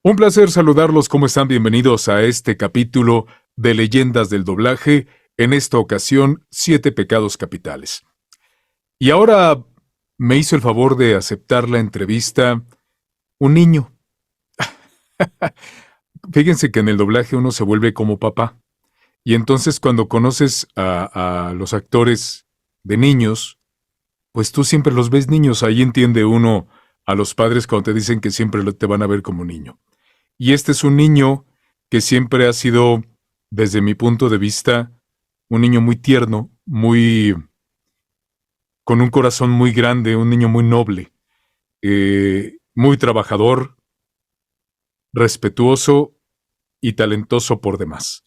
Un placer saludarlos, ¿cómo están? Bienvenidos a este capítulo de Leyendas del Doblaje, en esta ocasión, 7 pecados capitales. Y ahora me hizo el favor de aceptar la entrevista un niño. Fíjense que en el doblaje uno se vuelve como papá. Y entonces cuando conoces a los actores de niños, pues tú siempre los ves niños. Ahí entiende uno a los padres cuando te dicen que siempre te van a ver como niño. Y este es un niño que siempre ha sido, desde mi punto de vista, un niño muy tierno, con un corazón muy grande, un niño muy noble, muy trabajador, respetuoso y talentoso por demás.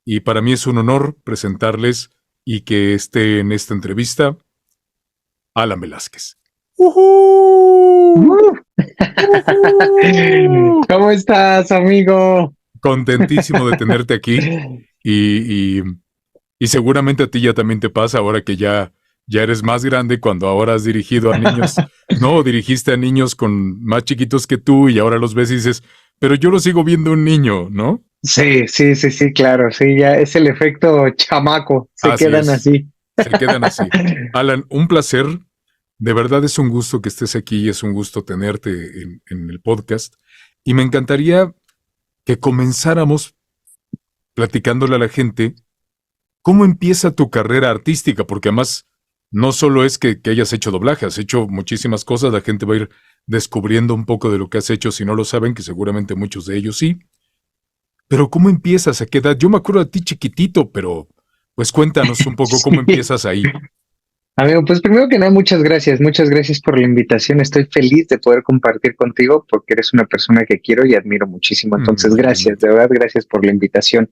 Y para mí es un honor presentarles y que esté en esta entrevista Alan Velázquez. ¡Uhú! ¿Cómo estás, amigo? Contentísimo de tenerte aquí y, y, y seguramente a ti ya también te pasa ahora que ya eres más grande cuando ahora has dirigido a niños, no, dirigiste a niños con más chiquitos que tú y ahora los ves y dices, pero yo lo sigo viendo un niño, ¿no? Sí, claro, sí, ya es el efecto chamaco, se Así quedan es, así. se quedan así. Alan, un placer, de verdad es un gusto que estés aquí, es un gusto tenerte en el podcast y me encantaría que comenzáramos platicándole a la gente cómo empieza tu carrera artística, porque además no solo es que hayas hecho doblaje, has hecho muchísimas cosas, la gente va a ir descubriendo un poco de lo que has hecho si no lo saben, que seguramente muchos de ellos sí. Pero ¿cómo empiezas? ¿A qué edad? Yo me acuerdo de ti chiquitito, pero pues cuéntanos un poco cómo Sí. empiezas ahí. Amigo, pues primero que nada, muchas gracias por la invitación. Estoy feliz de poder compartir contigo porque eres una persona que quiero y admiro muchísimo. Entonces, gracias, Igualmente. de verdad, gracias por la invitación.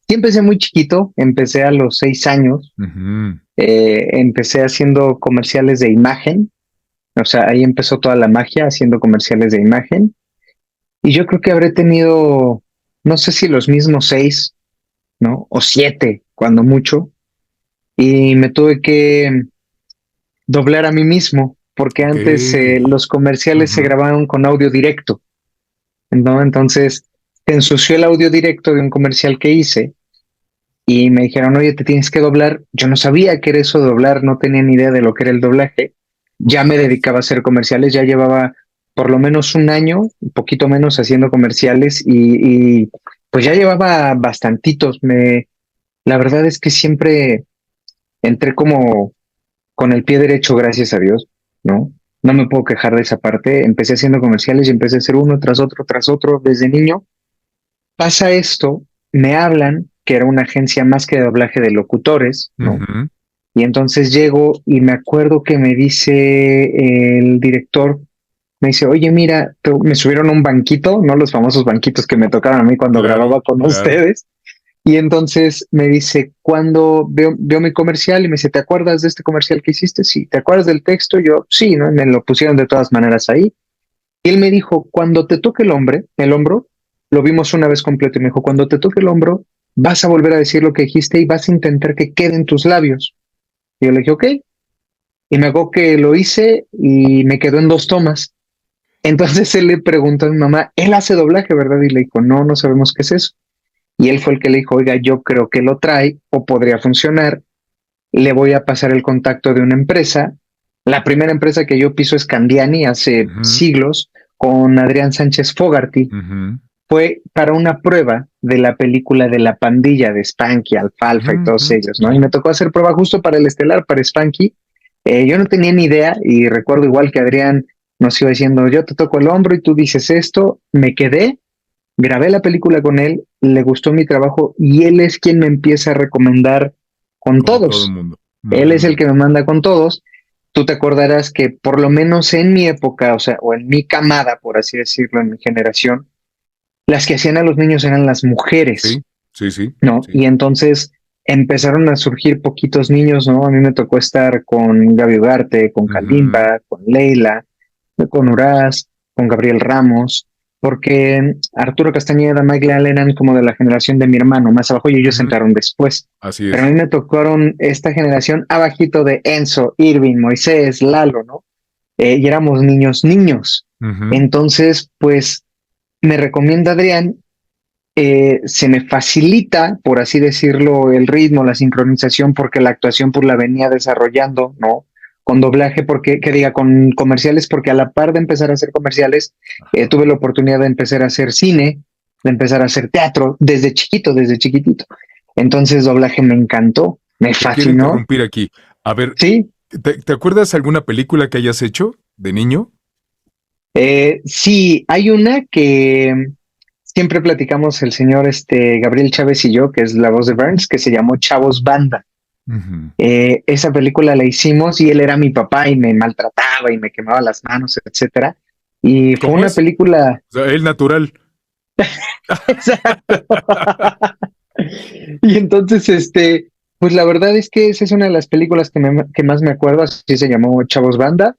Sí, empecé muy chiquito, empecé a los 6 años, Ujú. empecé haciendo comerciales de imagen. O sea, ahí empezó toda la magia haciendo comerciales de imagen. Y yo creo que habré tenido, no sé si los mismos 6, ¿no? O 7, cuando mucho. Y me tuve que doblar a mí mismo, porque Ok. antes los comerciales se Ujú. grababan con audio directo, ¿no? Entonces, se ensució el audio directo de un comercial que hice y me dijeron, oye, te tienes que doblar. Yo no sabía qué era eso de doblar, no tenía ni idea de lo que era el doblaje. Ya me dedicaba a hacer comerciales, ya llevaba por lo menos un año, un poquito menos haciendo comerciales y pues ya llevaba bastantitos. La verdad es que siempre entré como con el pie derecho, gracias a Dios, ¿no? No me puedo quejar de esa parte. Empecé haciendo comerciales y empecé a hacer uno tras otro desde niño. Pasa esto, me hablan que era una agencia más que de doblaje de locutores, ¿no? Ujú. Y entonces llego y me acuerdo que me dice el director, me dice, oye, mira, me subieron a un banquito, ¿no? Los famosos banquitos que me tocaron a mí cuando Claro, grababa con claro. ustedes. Y entonces me dice, cuando veo mi comercial y me dice, ¿te acuerdas de este comercial que hiciste? Sí. ¿Te acuerdas del texto? Yo, sí, ¿no? Me lo pusieron de todas maneras ahí. Y él me dijo, cuando te toque el hombro, lo vimos una vez completo y me dijo, cuando te toque el hombro, vas a volver a decir lo que dijiste y vas a intentar que quede en tus labios. Y yo le dije, ok. Y me hago que lo hice y me quedó en 2 tomas. Entonces él le preguntó a mi mamá, él hace doblaje, ¿verdad? Y le dijo, no, no sabemos qué es eso. Y él fue el que le dijo, oiga, yo creo que lo trae o podría funcionar. Le voy a pasar el contacto de una empresa. La primera empresa que yo piso es Candiani hace Ujú. siglos con Adrián Sánchez Fogarty. Ujú. Fue para una prueba de la película de la pandilla de Spanky, Alfalfa y todos Ujú. ellos, ¿no? Y Ujú. me tocó hacer prueba justo para el estelar, para Spanky. Yo no tenía ni idea y recuerdo igual que Adrián nos iba diciendo, yo te toco el hombro y tú dices esto, me quedé, grabé la película con él, le gustó mi trabajo y él es quien me empieza a recomendar con Con todo el todos. mundo. Él es el Mm. que me manda con todos. Tú te acordarás que por lo menos en mi época, o sea, o en mi camada, por así decirlo, en mi generación, las que hacían a los niños eran las mujeres, Sí, sí, sí, ¿no? sí. Y entonces empezaron a surgir poquitos niños, ¿no? A mí me tocó estar con Gaby Ugarte, con Ujú. Kalimba, con Leila, con Uraz, con Gabriel Ramos, porque Arturo Castañeda, Mike Allen eran como de la generación de mi hermano, más abajo, y ellos Ujú. entraron después. Así Pero a es. mí me tocaron esta generación abajito de Enzo, Irving, Moisés, Lalo, ¿no? Y éramos niños, niños. Ujú. Entonces, pues me recomienda Adrián, se me facilita, por así decirlo, el ritmo, la sincronización, porque la actuación pues la venía desarrollando, ¿no? Con doblaje, porque, que diga, con comerciales, porque a la par de empezar a hacer comerciales, Ajá. tuve la oportunidad de empezar a hacer cine, de empezar a hacer teatro, desde chiquito, desde chiquitito. Entonces doblaje me encantó, me Te quiero fascinó, interrumpir aquí. A ver, sí. ¿te acuerdas alguna película que hayas hecho de niño? Sí, hay una que siempre platicamos el señor Gabriel Chávez y yo, que es la voz de Burns, que se llamó Chavos Banda. Ujú. Esa película la hicimos y él era mi papá y me maltrataba y me quemaba las manos, etcétera. Y fue ¿Cómo una es? película, O sea, el natural. exacto. Y entonces, pues la verdad es que esa es una de las películas que más me acuerdo, así se llamó Chavos Banda.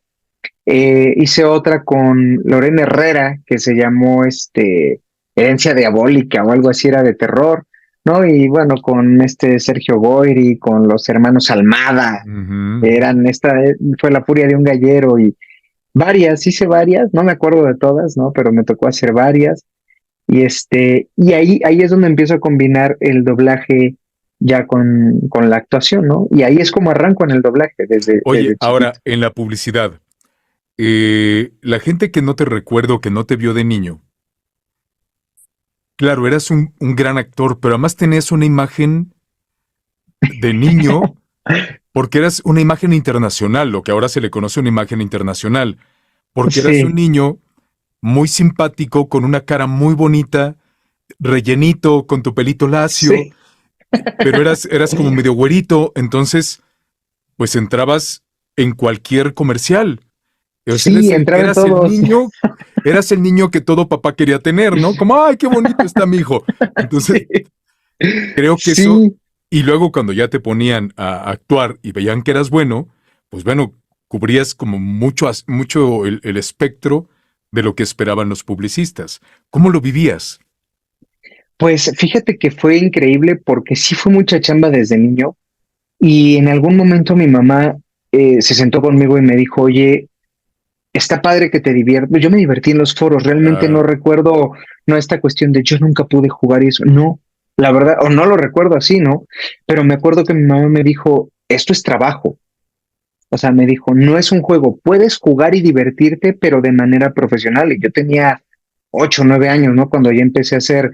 Hice otra con Lorena Herrera que se llamó Herencia Diabólica o algo así, era de terror, ¿no? Y bueno, con Sergio Goyri, con los hermanos Almada, Ujú. eran fue La Furia de un Gallero y varias, hice varias, no me acuerdo de todas, ¿no? Pero me tocó hacer varias. Y ahí es donde empiezo a combinar el doblaje ya con la actuación, ¿no? Y ahí es como arranco en el doblaje Oye, desde chiquito. ahora, en la publicidad, la gente que no te recuerdo, que no te vio de niño, claro, eras un gran actor, pero además tenías una imagen de niño, porque eras una imagen internacional, lo que ahora se le conoce una imagen internacional, porque eras un Sí, niño muy simpático, con una cara muy bonita, rellenito, con tu pelito lacio, sí. pero eras como medio güerito, entonces, pues entrabas en cualquier comercial. O sea, Sí, entraba en todos. eras el niño que todo papá quería tener, ¿no? Como, ay, qué bonito está mi hijo. Entonces, Sí, creo que eso, sí, y luego cuando ya te ponían a actuar y veían que eras bueno, pues bueno, cubrías como mucho el espectro de lo que esperaban los publicistas. ¿Cómo lo vivías? pues fíjate que fue increíble porque sí fue mucha chamba desde niño y en algún momento mi mamá se sentó conmigo y me dijo, oye, está padre que te diviertas. Yo me divertí en los foros, realmente no Claro. recuerdo, no esta cuestión de yo nunca pude jugar y eso, no, la verdad, o no lo recuerdo así, ¿no? Pero me acuerdo que mi mamá me dijo, esto es trabajo. O sea, me dijo, no es un juego, puedes jugar y divertirte, pero de manera profesional. Y yo tenía 8 o 9 años, ¿no? Cuando ya empecé a hacer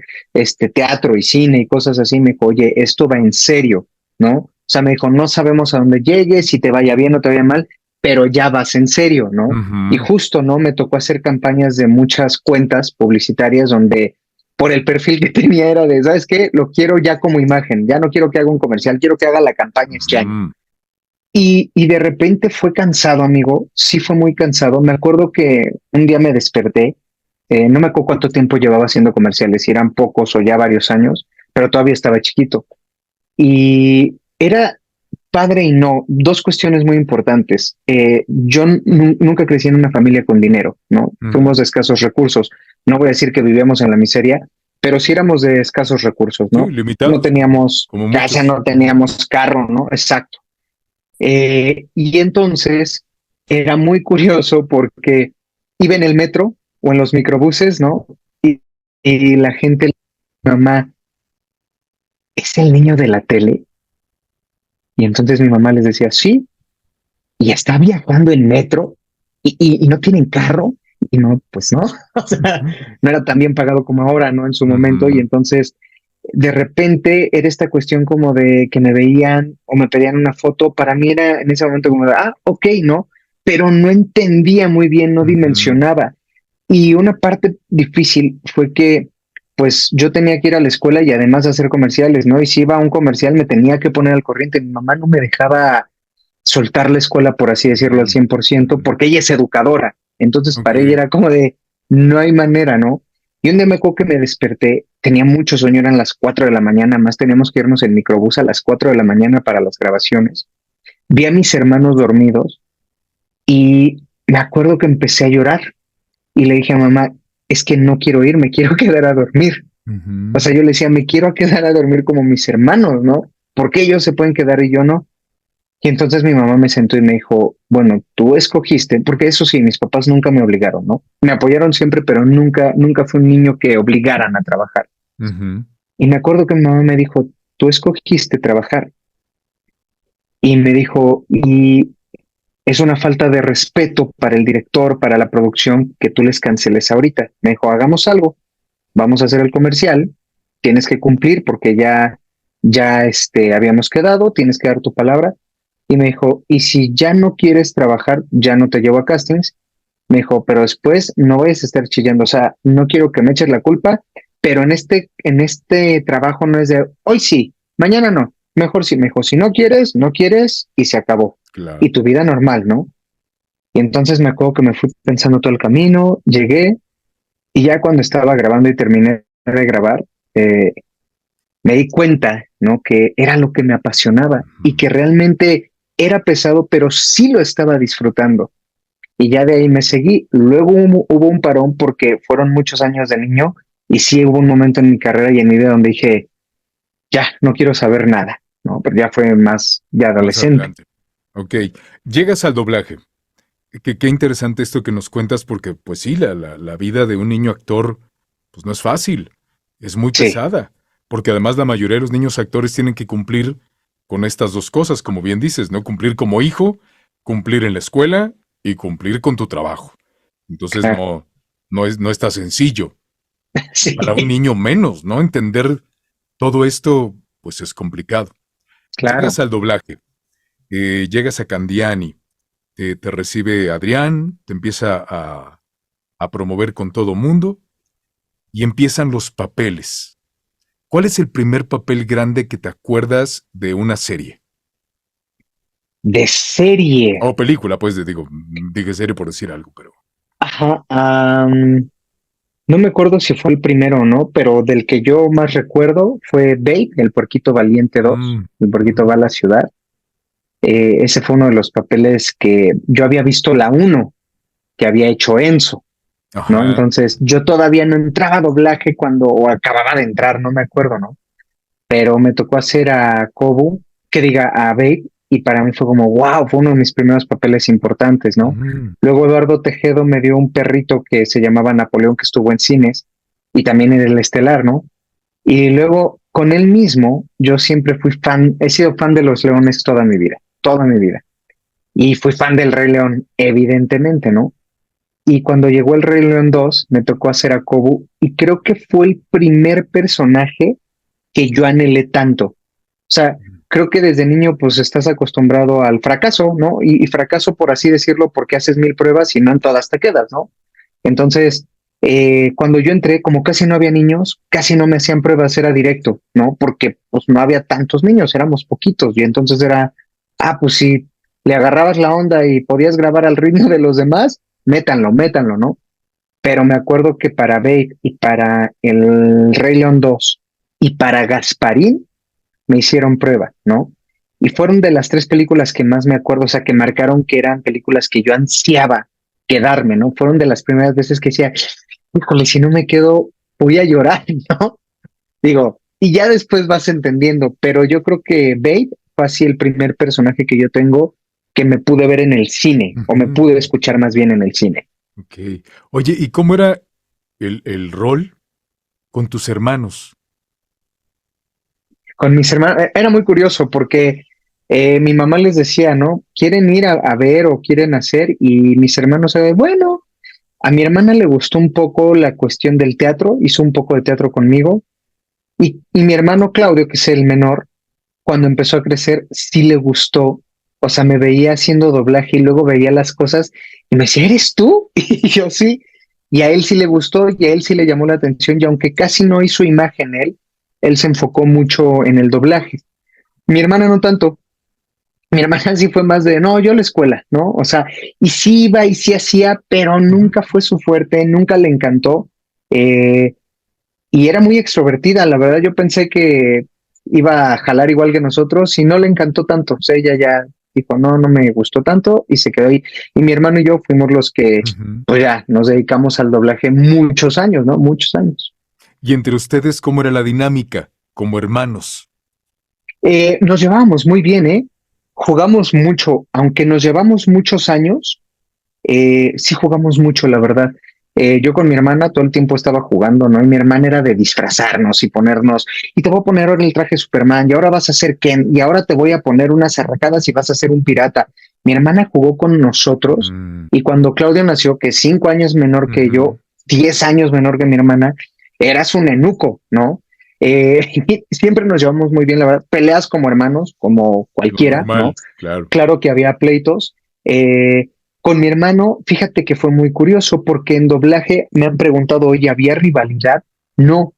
teatro y cine y cosas así, me dijo, oye, esto va en serio, ¿no? O sea, me dijo, no sabemos a dónde llegues, si te vaya bien o te vaya mal, pero ya vas en serio, ¿no? Y Ujú. justo, ¿no? Me tocó hacer campañas de muchas cuentas publicitarias donde por el perfil que tenía era de, ¿sabes qué? Lo quiero ya como imagen, ya no quiero que haga un comercial, quiero que haga la campaña este año. Ujú. Y de repente fue cansado, amigo. Sí fue muy cansado. Me acuerdo que un día me desperté. No me acuerdo cuánto tiempo llevaba haciendo comerciales, si eran pocos o ya varios años, pero todavía estaba chiquito. Y era padre y no. Dos cuestiones muy importantes. Yo nunca crecí en una familia con dinero, ¿no? Ujú. Fuimos de escasos recursos. No voy a decir que vivíamos en la miseria, pero sí éramos de escasos recursos, Sí, ¿no? No limitados, teníamos como casa, muchos. no teníamos carro, ¿no? Exacto. Y entonces era muy curioso porque iba en el metro o en los microbuses, ¿no? Y la gente, mamá, ¿es el niño de la tele? Y entonces mi mamá les decía, sí, y está viajando en metro y no tienen carro. Y no, pues no, o sea, Ujú. no era tan bien pagado como ahora, ¿no? En su momento. Y Ujú. entonces, de repente, era esta cuestión como de que me veían o me pedían una foto. Para mí era en ese momento como de, ok, ¿no? Pero no entendía muy bien, no Ujú. dimensionaba. Y una parte difícil fue que, pues, yo tenía que ir a la escuela y además hacer comerciales, ¿no? Y si iba a un comercial me tenía que poner al corriente. Mi mamá no me dejaba soltar la escuela, por así decirlo, al Mm. 100%, Mm. porque ella es educadora. Entonces, Ok. para ella era como de, no hay manera, ¿no? Y un día me acuerdo que me desperté, tenía mucho sueño, eran las 4 de la mañana, más teníamos que irnos en microbús a las 4 de la mañana para las grabaciones. Vi a mis hermanos dormidos y me acuerdo que empecé a llorar y le dije a mamá, es que no quiero ir, me quiero quedar a dormir. O Ujú. sea, yo le decía, me quiero quedar a dormir como mis hermanos, ¿no? ¿Por qué ellos se pueden quedar y yo no? Y entonces mi mamá me sentó y me dijo, bueno, tú escogiste, porque eso sí, mis papás nunca me obligaron, ¿no? Me apoyaron siempre, pero nunca fui un niño que obligaran a trabajar. Ujú. Y me acuerdo que mi mamá me dijo, tú escogiste trabajar. Y me dijo, y es una falta de respeto para el director, para la producción, que tú les canceles ahorita. Me dijo, hagamos algo, vamos a hacer el comercial, tienes que cumplir porque ya habíamos quedado, tienes que dar tu palabra. Y me dijo, y si ya no quieres trabajar, ya no te llevo a castings. Me dijo, pero después no vayas a estar chillando, o sea, no quiero que me eches la culpa, pero en este trabajo no es de hoy sí, mañana no, mejor sí, me dijo, si no quieres, no quieres y se acabó. Claro. Y tu vida normal, ¿no? Y entonces me acuerdo que me fui pensando todo el camino, llegué y ya cuando estaba grabando y terminé de grabar, eh, me di cuenta, ¿no? Que era lo que me apasionaba y Ujú. que realmente era pesado, pero sí lo estaba disfrutando. Y ya de ahí me seguí. Luego hubo un parón porque fueron muchos años de niño y sí hubo un momento en mi carrera y en mi vida donde dije, ya, no quiero saber nada, ¿no? Pero ya fue más de Más adolescente. adelante. Ok, llegas al doblaje. Qué interesante esto que nos cuentas porque, pues sí, la vida de un niño actor, pues no es fácil, es muy Sí, pesada, porque además la mayoría de los niños actores tienen que cumplir con estas dos cosas, como bien dices, ¿no? Cumplir como hijo, cumplir en la escuela y cumplir con tu trabajo. Entonces claro, no está sencillo. Y para un sí, niño menos, ¿no? Entender todo esto, pues es complicado. Llegas claro. al doblaje, llegas a Candiani, te recibe Adrián, te empieza a promover con todo mundo y empiezan los papeles. ¿Cuál es el primer papel grande que te acuerdas de una serie? De serie. O película, pues, dije serie por decir algo, pero... Ajá, no me acuerdo si fue el primero o no, pero del que yo más recuerdo fue Babe, el Puerquito Valiente 2, Mm, el Puerquito ujú. va a la ciudad. Ese fue uno de los papeles que yo había visto la uno que había hecho Enzo, ¿no? Ajá. Entonces yo todavía no entraba a doblaje cuando, o acababa de entrar, no me acuerdo, ¿no? Pero me tocó hacer a Kobu, que diga a Babe, y para mí fue como, wow, fue uno de mis primeros papeles importantes, ¿no? Mm, Luego Eduardo Tejedo me dio un perrito que se llamaba Napoleón, que estuvo en cines, y también en el Estelar, ¿no? Y luego con él mismo, yo siempre fui fan, he sido fan de los leones toda mi vida, toda mi vida. Y fui fan del Rey León, evidentemente, ¿no? Y cuando llegó el Rey León 2 me tocó hacer a Kobu, y creo que fue el primer personaje que yo anhelé tanto. O sea, creo que desde niño pues estás acostumbrado al fracaso, ¿no? Y fracaso por así decirlo porque haces mil pruebas y no en todas te quedas, ¿no? Entonces, cuando yo entré, como casi no había niños, casi no me hacían pruebas, era directo, ¿no? Porque pues no había tantos niños, éramos poquitos y entonces era, pues si le agarrabas la onda y podías grabar al ritmo de los demás, métanlo, ¿no? Pero me acuerdo que para Babe y para el Rey León 2 y para Gasparín me hicieron prueba, ¿no? Y fueron de las tres películas que más me acuerdo, o sea, que marcaron que eran películas que yo ansiaba quedarme, ¿no? Fueron de las primeras veces que decía, híjole, si no me quedo, voy a llorar, ¿no? Digo, y ya después vas entendiendo, pero yo creo que Babe fue así el primer personaje que yo tengo que me pude ver en el cine, o me ujú. pude escuchar más bien en el cine. Ok. Oye, ¿y cómo era el rol con tus hermanos? Con mis hermanos, era muy curioso porque mi mamá les decía, ¿no? ¿Quieren ir a ver o quieren hacer? Y mis hermanos, bueno, a mi hermana le gustó un poco la cuestión del teatro, hizo un poco de teatro conmigo. Y mi hermano Claudio, que es el menor, cuando empezó a crecer, sí le gustó. O sea, me veía haciendo doblaje y luego veía las cosas y me decía, ¿eres tú? Y yo sí. Y a él sí le gustó y a él sí le llamó la atención. Y aunque casi no hizo imagen él se enfocó mucho en el doblaje. Mi hermana no tanto. Mi hermana sí fue más de, no, yo a la escuela, ¿no? O sea, y sí iba y sí hacía, pero Ujú. nunca fue su fuerte, nunca le encantó. Eh, y era muy extrovertida, la verdad yo pensé que iba a jalar igual que nosotros y no le encantó tanto. O sea, ella ya dijo, no, no me gustó tanto y se quedó ahí. Y mi hermano y yo fuimos los que, Ujú. pues ya, nos dedicamos al doblaje muchos años, ¿no? Muchos años. Y entre ustedes, ¿cómo era la dinámica como hermanos? Nos llevábamos muy bien, ¿eh? jugamos mucho, aunque nos llevamos muchos años, sí jugamos mucho, la verdad. Yo con mi hermana todo el tiempo estaba jugando, ¿no? Y mi hermana era de disfrazarnos y ponernos, y te voy a poner ahora el traje Superman, y ahora vas a ser Ken, y ahora te voy a poner unas arracadas y vas a ser un pirata. Mi hermana jugó con nosotros, Mm, y cuando Claudio nació, que es 5 años menor que yo, ujú. 10 años menor que mi hermana, eras un eunuco, ¿no? Eh, siempre nos llevamos muy bien, la verdad. Peleas como hermanos, como Lo cualquiera, ¿no? normal, claro. Claro que había pleitos. Con mi hermano, fíjate que fue muy curioso porque en doblaje me han preguntado, oye, ¿había rivalidad? No,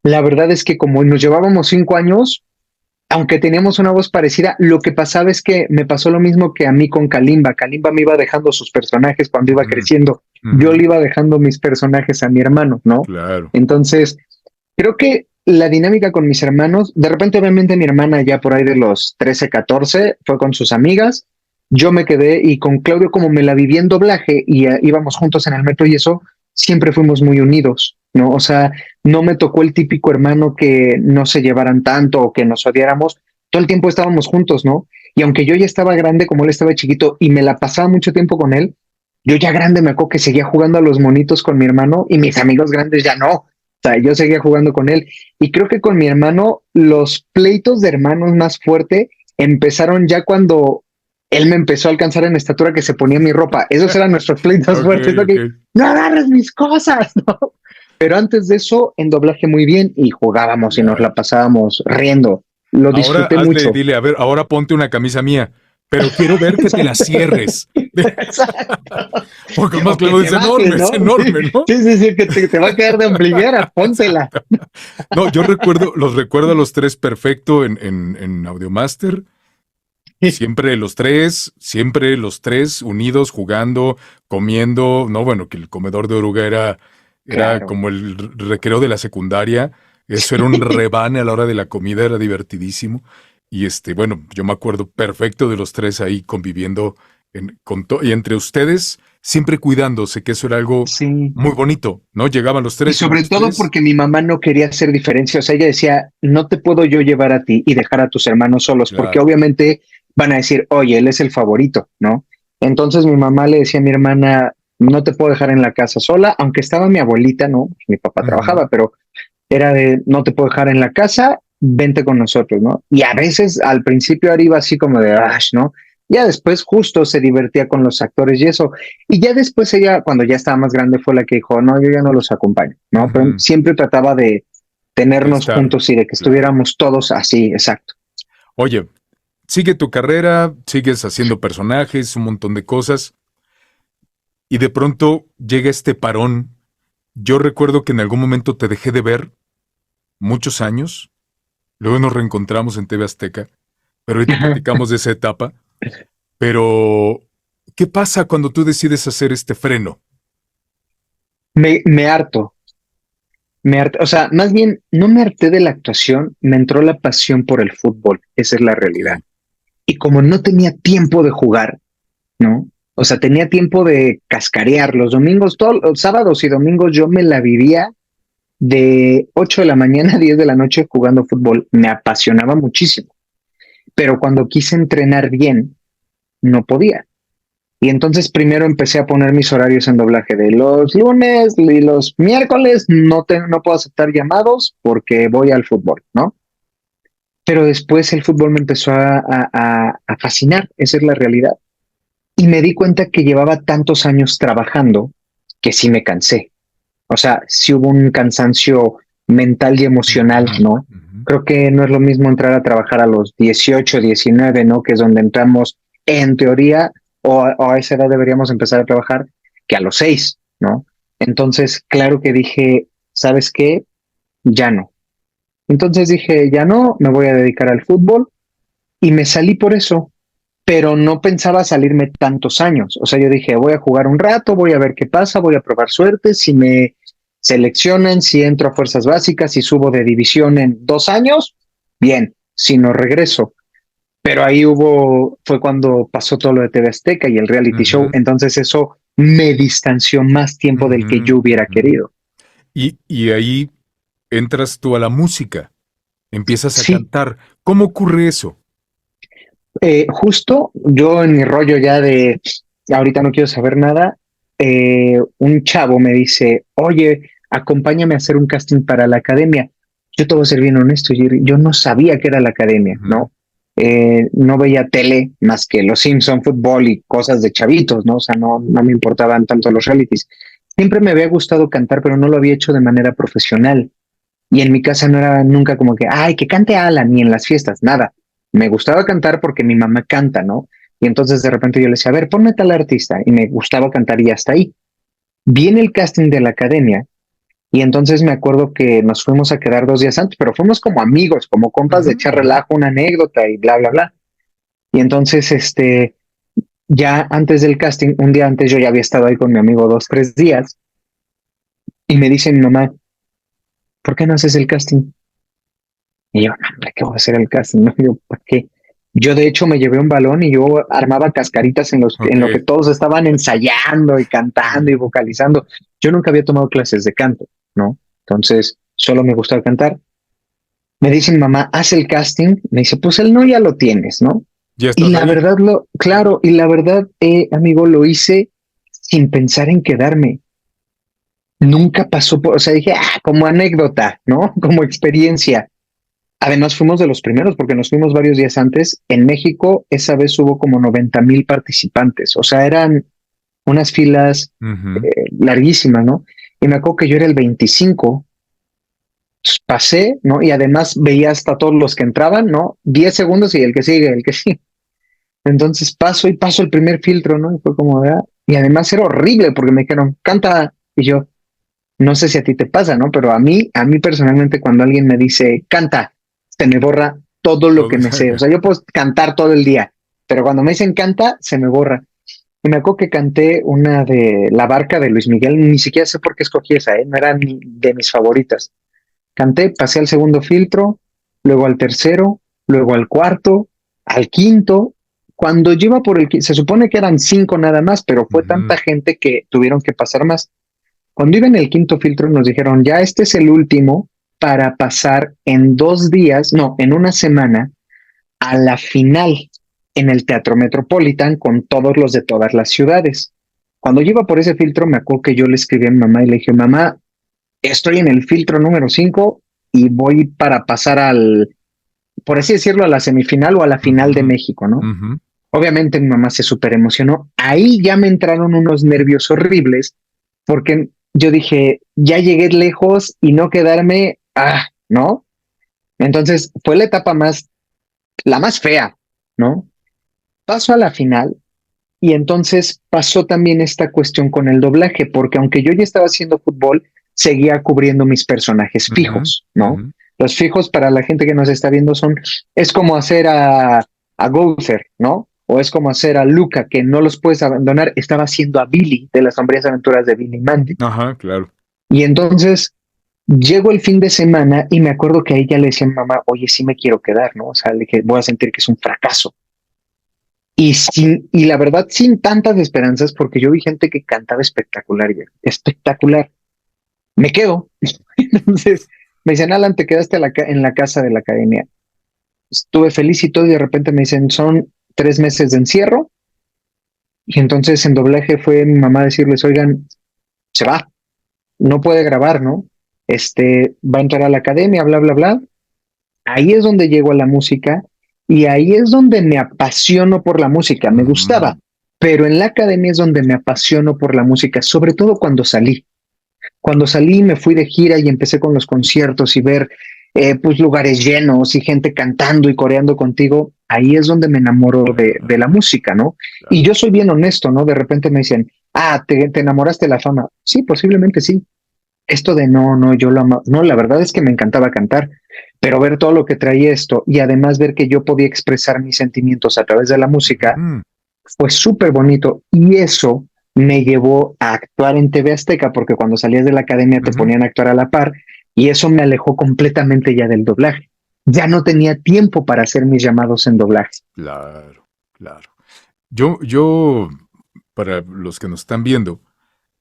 la verdad es que como nos llevábamos 5 años, aunque teníamos una voz parecida, lo que pasaba es que me pasó lo mismo que a mí con Kalimba. Kalimba me iba dejando sus personajes cuando iba Ujú, creciendo. Yo ujú, le iba dejando mis personajes a mi hermano, ¿no? claro. Entonces, creo que la dinámica con mis hermanos, de repente obviamente mi hermana ya por ahí de los 13 14 fue con sus amigas, yo me quedé y con Claudio como me la viví en doblaje y íbamos juntos en el metro y eso, siempre fuimos muy unidos, ¿no? O sea, no me tocó el típico hermano que no se llevaran tanto o que nos odiáramos, todo el tiempo estábamos juntos, ¿no? Y aunque yo ya estaba grande, como él estaba chiquito y me la pasaba mucho tiempo con él, yo ya grande me acuerdo que seguía jugando a los monitos con mi hermano y mis amigos grandes ya no. O sea, yo seguía jugando con él. Y creo que con mi hermano, los pleitos de hermanos más fuerte empezaron ya cuando él me empezó a alcanzar en estatura que se ponía mi ropa. Esos eran nuestros pleitos Ok, fuertes, ¿no? ok. Que no agarres mis cosas, ¿no? Pero antes de eso, en doblaje muy bien y jugábamos y nos Claro. la pasábamos riendo. Lo Ahora disfruté hazle, mucho. dile, a ver, ahora ponte una camisa mía, pero quiero ver que te la Exacto. cierres. Exacto. Porque además O que Claudio te bajes, es ¿no? enorme, ¿no? Sí, sí, sí, que te va a quedar de ombliguera, póntela. Exacto. No, yo recuerdo, los recuerdo a los tres perfecto en Audiomaster. Siempre los tres unidos, jugando, comiendo. No, bueno, que el comedor de oruga era Claro. como el recreo de la secundaria. Eso era un rebane a la hora de la comida, era divertidísimo. Y bueno, yo me acuerdo perfecto de los tres ahí conviviendo y entre ustedes, siempre cuidándose, que eso era algo Sí. muy bonito, ¿no? Llegaban los Y tres, sobre íbamos todo tres. porque mi mamá no quería hacer diferencia. O sea, ella decía, no te puedo yo llevar a ti y dejar a tus hermanos solos, porque Claro. obviamente van a decir, oye, él es el favorito, ¿no? Entonces mi mamá le decía a mi hermana, no te puedo dejar en la casa sola, aunque estaba mi abuelita, ¿no? Mi papá Ujú. trabajaba, pero era de, no te puedo dejar en la casa, vente con nosotros, ¿no? Y a veces al principio Ari iba así como de, ¿no? Ya después justo se divertía con los actores y eso. Y ya después ella, cuando ya estaba más grande, fue la que dijo, no, yo ya no los acompaño, ¿no? Pero Ujú. siempre trataba de De tenernos estar, juntos y de que claro. estuviéramos todos así, exacto. Oye, sigue tu carrera, sigues haciendo personajes, un montón de cosas, y de pronto llega este parón. Yo recuerdo que en algún momento te dejé de ver muchos años, luego nos reencontramos en TV Azteca, pero ahorita platicamos de esa etapa. Pero, ¿qué pasa cuando tú decides hacer este freno? Me harto, o sea, más bien no me harté de la actuación, me entró la pasión por el fútbol, esa es la Ok. realidad. Y como no tenía tiempo de jugar, ¿no? O sea, tenía tiempo de cascarear los domingos, todos los sábados y domingos yo me la vivía de 8 de la mañana a 10 de la noche jugando fútbol. Me apasionaba muchísimo, pero cuando quise entrenar bien, no podía. Y entonces primero empecé a poner mis horarios en doblaje de los lunes y los miércoles no puedo aceptar llamados porque voy al fútbol, ¿no? Pero después el fútbol me empezó a fascinar, esa es la realidad. Y me di cuenta que llevaba tantos años trabajando que sí me cansé. O sea, sí hubo un cansancio mental y emocional, Ujú, ¿no? ujú. Creo que no es lo mismo entrar a trabajar a los 18, 19, ¿no? Que es donde entramos en teoría, o a esa edad deberíamos empezar a trabajar, que a los 6, ¿no? Entonces, claro que dije, ¿sabes qué? Ya no. Entonces dije, ya no, me voy a dedicar al fútbol y me salí por eso, pero no pensaba salirme tantos años. O sea, yo dije, voy a jugar un rato, voy a ver qué pasa, voy a probar suerte, si me seleccionan, si entro a fuerzas básicas, si subo de división en 2 años, bien, si no regreso. Pero ahí fue cuando pasó todo lo de TV Azteca y el reality show, Ujú, entonces eso me distanció más tiempo del que ujú, yo hubiera ujú. querido. Y ahí entras tú a la música, empiezas a Sí, cantar. ¿Cómo ocurre eso? Justo yo en mi rollo ya de ahorita no quiero saber nada, un chavo me dice, oye, acompáñame a hacer un casting para la academia. Yo te voy a ser bien honesto, Jerry, yo no sabía que era la academia, Ujú. ¿no? No veía tele más que Los Simpson, fútbol y cosas de chavitos, ¿no? O sea, no me importaban tanto los realities. Siempre me había gustado cantar, pero no lo había hecho de manera profesional. Y en mi casa no era nunca como que, ay, que cante Alan, ni en las fiestas, nada. Me gustaba cantar porque mi mamá canta, ¿no? Y entonces de repente yo le decía, a ver, ponme tal artista. Y me gustaba cantar y hasta ahí. Viene el casting de la academia y entonces me acuerdo que nos fuimos a quedar 2 días antes, pero fuimos como amigos, como compas de Ujú, echar ujú. relajo, una anécdota y bla, bla, bla. Y entonces, ya antes del casting, un día antes yo ya había estado ahí con mi amigo 2, 3 días y me dice mi mamá, ¿por qué no haces el casting? Y yo, no, hombre, ¿qué voy a hacer el casting? No, yo, ¿por qué? Yo de hecho me llevé un balón y yo armaba cascaritas en Ok. lo que todos estaban ensayando y cantando y vocalizando. Yo nunca había tomado clases de canto, ¿no? Entonces, solo me gustaba cantar. Me dice mi mamá, haz el casting. Me dice, pues el no ya lo tienes, ¿no? Ya Y estás la ahí. verdad, claro, y la verdad, amigo, lo hice sin pensar en quedarme. Nunca pasó por, o sea, dije, como anécdota, ¿no? Como experiencia. Además, fuimos de los primeros porque nos fuimos varios días antes. En México, esa vez hubo como 90,000 participantes. O sea, eran unas filas Ujú. larguísimas, ¿no? Y me acuerdo que yo era el 25, pasé, ¿no? Y además veía hasta todos los que entraban, ¿no? 10 segundos y el que sigue, el que sigue. Entonces paso y paso el primer filtro, ¿no? Y fue como, y además era horrible porque me dijeron, canta. Y yo, no sé si a ti te pasa, ¿no? Pero a mí personalmente, cuando alguien me dice canta, se me borra todo lo Todo que el me sé. O año. sea, yo puedo cantar todo el día, pero cuando me dicen canta, se me borra. Y me acuerdo que canté una de La Barca de Luis Miguel, ni siquiera sé por qué escogí esa, ¿eh? No era ni de mis favoritas. Canté, pasé al segundo filtro, luego al tercero, luego al cuarto, al quinto. Cuando yo iba por el quinto, se supone que eran 5 nada más, pero fue Ujú. tanta gente que tuvieron que pasar más. Cuando iba en el quinto filtro nos dijeron, ya este es el último para pasar en 2 días, no, en una semana, a la final en el Teatro Metropolitan con todos los de todas las ciudades. Cuando yo iba por ese filtro, me acuerdo que yo le escribí a mi mamá y le dije, mamá, estoy en el filtro número 5 y voy para pasar por así decirlo, a la semifinal o a la final de Ujú. México, ¿no? Ujú. Obviamente mi mamá se súper emocionó. Ahí ya me entraron unos nervios horribles porque yo dije, ya llegué lejos y no quedarme, ¿no? Entonces fue la más fea, ¿no? Paso a la final y entonces pasó también esta cuestión con el doblaje, porque aunque yo ya estaba haciendo fútbol, seguía cubriendo mis personajes Ujú. fijos, ¿no? Ujú. Los fijos para la gente que nos está viendo es como hacer a Gouther, ¿no? O es como hacer a Luca, que no los puedes abandonar. Estaba haciendo a Billy de las sombrías aventuras de Billy Mandy. Ajá, claro. Y entonces llego el fin de semana y me acuerdo que a ella le decía a mi mamá, oye, sí me quiero quedar, ¿no? O sea, le dije, voy a sentir que es un fracaso. Y la verdad, sin tantas esperanzas, porque yo vi gente que cantaba espectacular, espectacular. Me quedo. Entonces me dicen, Alan, te quedaste en la casa de la academia. Estuve feliz y todo, y de repente me dicen, son 3 meses de encierro. Y entonces en doblaje fue mi mamá decirles, oigan, se va, no puede grabar, ¿no? Va a entrar a la academia, bla, bla, bla. Ahí es donde llego a la música y ahí es donde me apasiono por la música. Me Ujú. gustaba, pero en la academia es donde me apasiono por la música, sobre todo cuando salí. Cuando salí me fui de gira y empecé con los conciertos y ver pues lugares llenos y gente cantando y coreando contigo. Ahí es donde me enamoro de la Claro, música, ¿no? Y claro. yo soy bien honesto, ¿no? De repente me dicen, te enamoraste de la fama. Sí, posiblemente sí, esto de no, no, yo lo amo. No, la verdad es que me encantaba cantar, pero ver todo lo que traía esto y además ver que yo podía expresar mis sentimientos a través de la música Ujú. fue súper bonito y eso me llevó a actuar en TV Azteca porque cuando salías de la academia te Ujú. ponían a actuar a la par y eso me alejó completamente ya del doblaje. Ya no tenía tiempo para hacer mis llamados en doblaje. Claro, claro. Yo, para los que nos están viendo,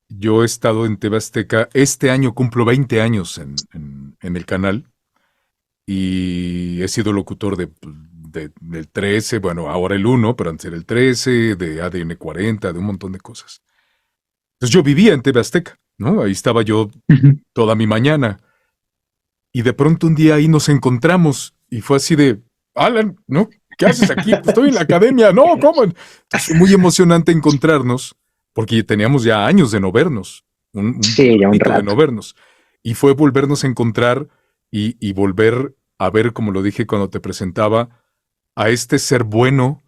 yo he estado en TV Azteca. Este año cumplo 20 años en el canal y he sido locutor de del 13, bueno, ahora el 1, pero antes era el 13, de ADN 40, de un montón de cosas. Entonces yo vivía en TV Azteca, ¿no? Ahí estaba yo toda mi mañana. Y de pronto un día ahí nos encontramos y fue así de, Alan, ¿no? ¿Qué haces aquí? Pues estoy en la academia. No, ¿cómo? Entonces fue muy emocionante encontrarnos porque teníamos ya años de no vernos, Sí, ya un ratito de no rato. vernos. Y fue volvernos a encontrar y volver a ver, como lo dije cuando te presentaba, a este ser bueno,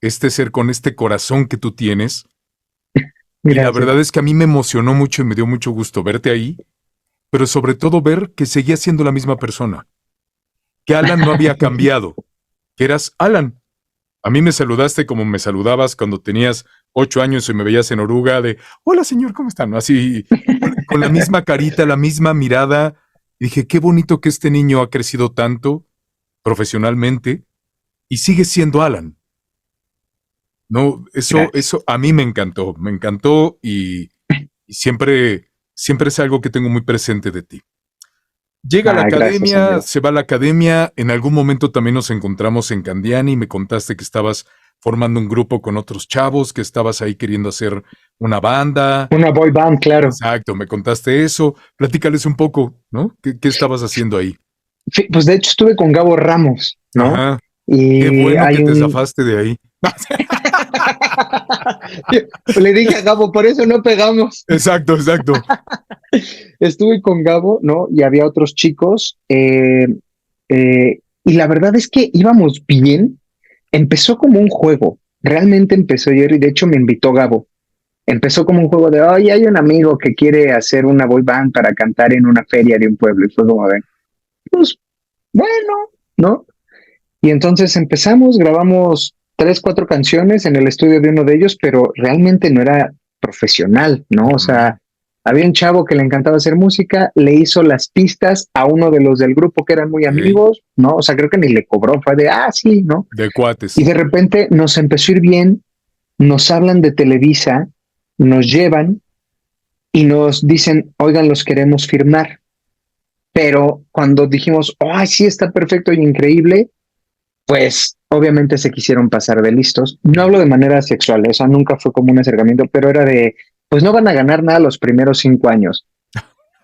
este ser con este corazón que tú tienes. Y la Gracias. verdad es que a mí me emocionó mucho y me dio mucho gusto verte ahí, pero sobre todo ver que seguía siendo la misma persona, que Alan no había cambiado, que eras Alan. A mí me saludaste como me saludabas cuando tenías 8 años y me veías en oruga de, hola señor, ¿cómo están? Así, con la misma carita, la misma mirada. Y dije, qué bonito que este niño ha crecido tanto profesionalmente y sigue siendo Alan. No, Gracias. eso a mí me encantó y siempre es algo que tengo muy presente de ti. Llega a la Ah, gracias, academia, amigo. se va a la academia, en algún momento también nos encontramos en Candiani y me contaste que estabas formando un grupo con otros chavos, que estabas ahí queriendo hacer una banda. Una boy band, claro. Exacto, me contaste eso. Platícales un poco, ¿no? ¿Qué estabas haciendo ahí? Pues de hecho estuve con Gabo Ramos, ¿no? Ajá, qué Y bueno que hay te un... zafaste de ahí. Le dije a Gabo, por eso no pegamos. Exacto, exacto. Estuve con Gabo, ¿no? Y había otros chicos. Y la verdad es que íbamos bien. Empezó como un juego. Realmente empezó ayer y de hecho me invitó Gabo. Empezó como un juego de, oye, hay un amigo que quiere hacer una boy band para cantar en una feria de un pueblo. Y fue como, a ver, pues bueno, ¿no? Y entonces empezamos, grabamos 3, 4 canciones en el estudio de uno de ellos, pero realmente no era profesional, ¿no? O Mm, sea, había un chavo que le encantaba hacer música, le hizo las pistas a uno de los del grupo que eran muy ok. amigos, ¿no? O sea, creo que ni le cobró, fue de, sí, ¿no? De Y cuates. de repente nos empezó a ir bien, nos hablan de Televisa, nos llevan y nos dicen, oigan, los queremos firmar. Pero cuando dijimos, sí, está perfecto y increíble, pues obviamente se quisieron pasar de listos. No hablo de manera sexual, o sea, nunca fue como un acercamiento, pero era de, pues no van a ganar nada los primeros 5 años.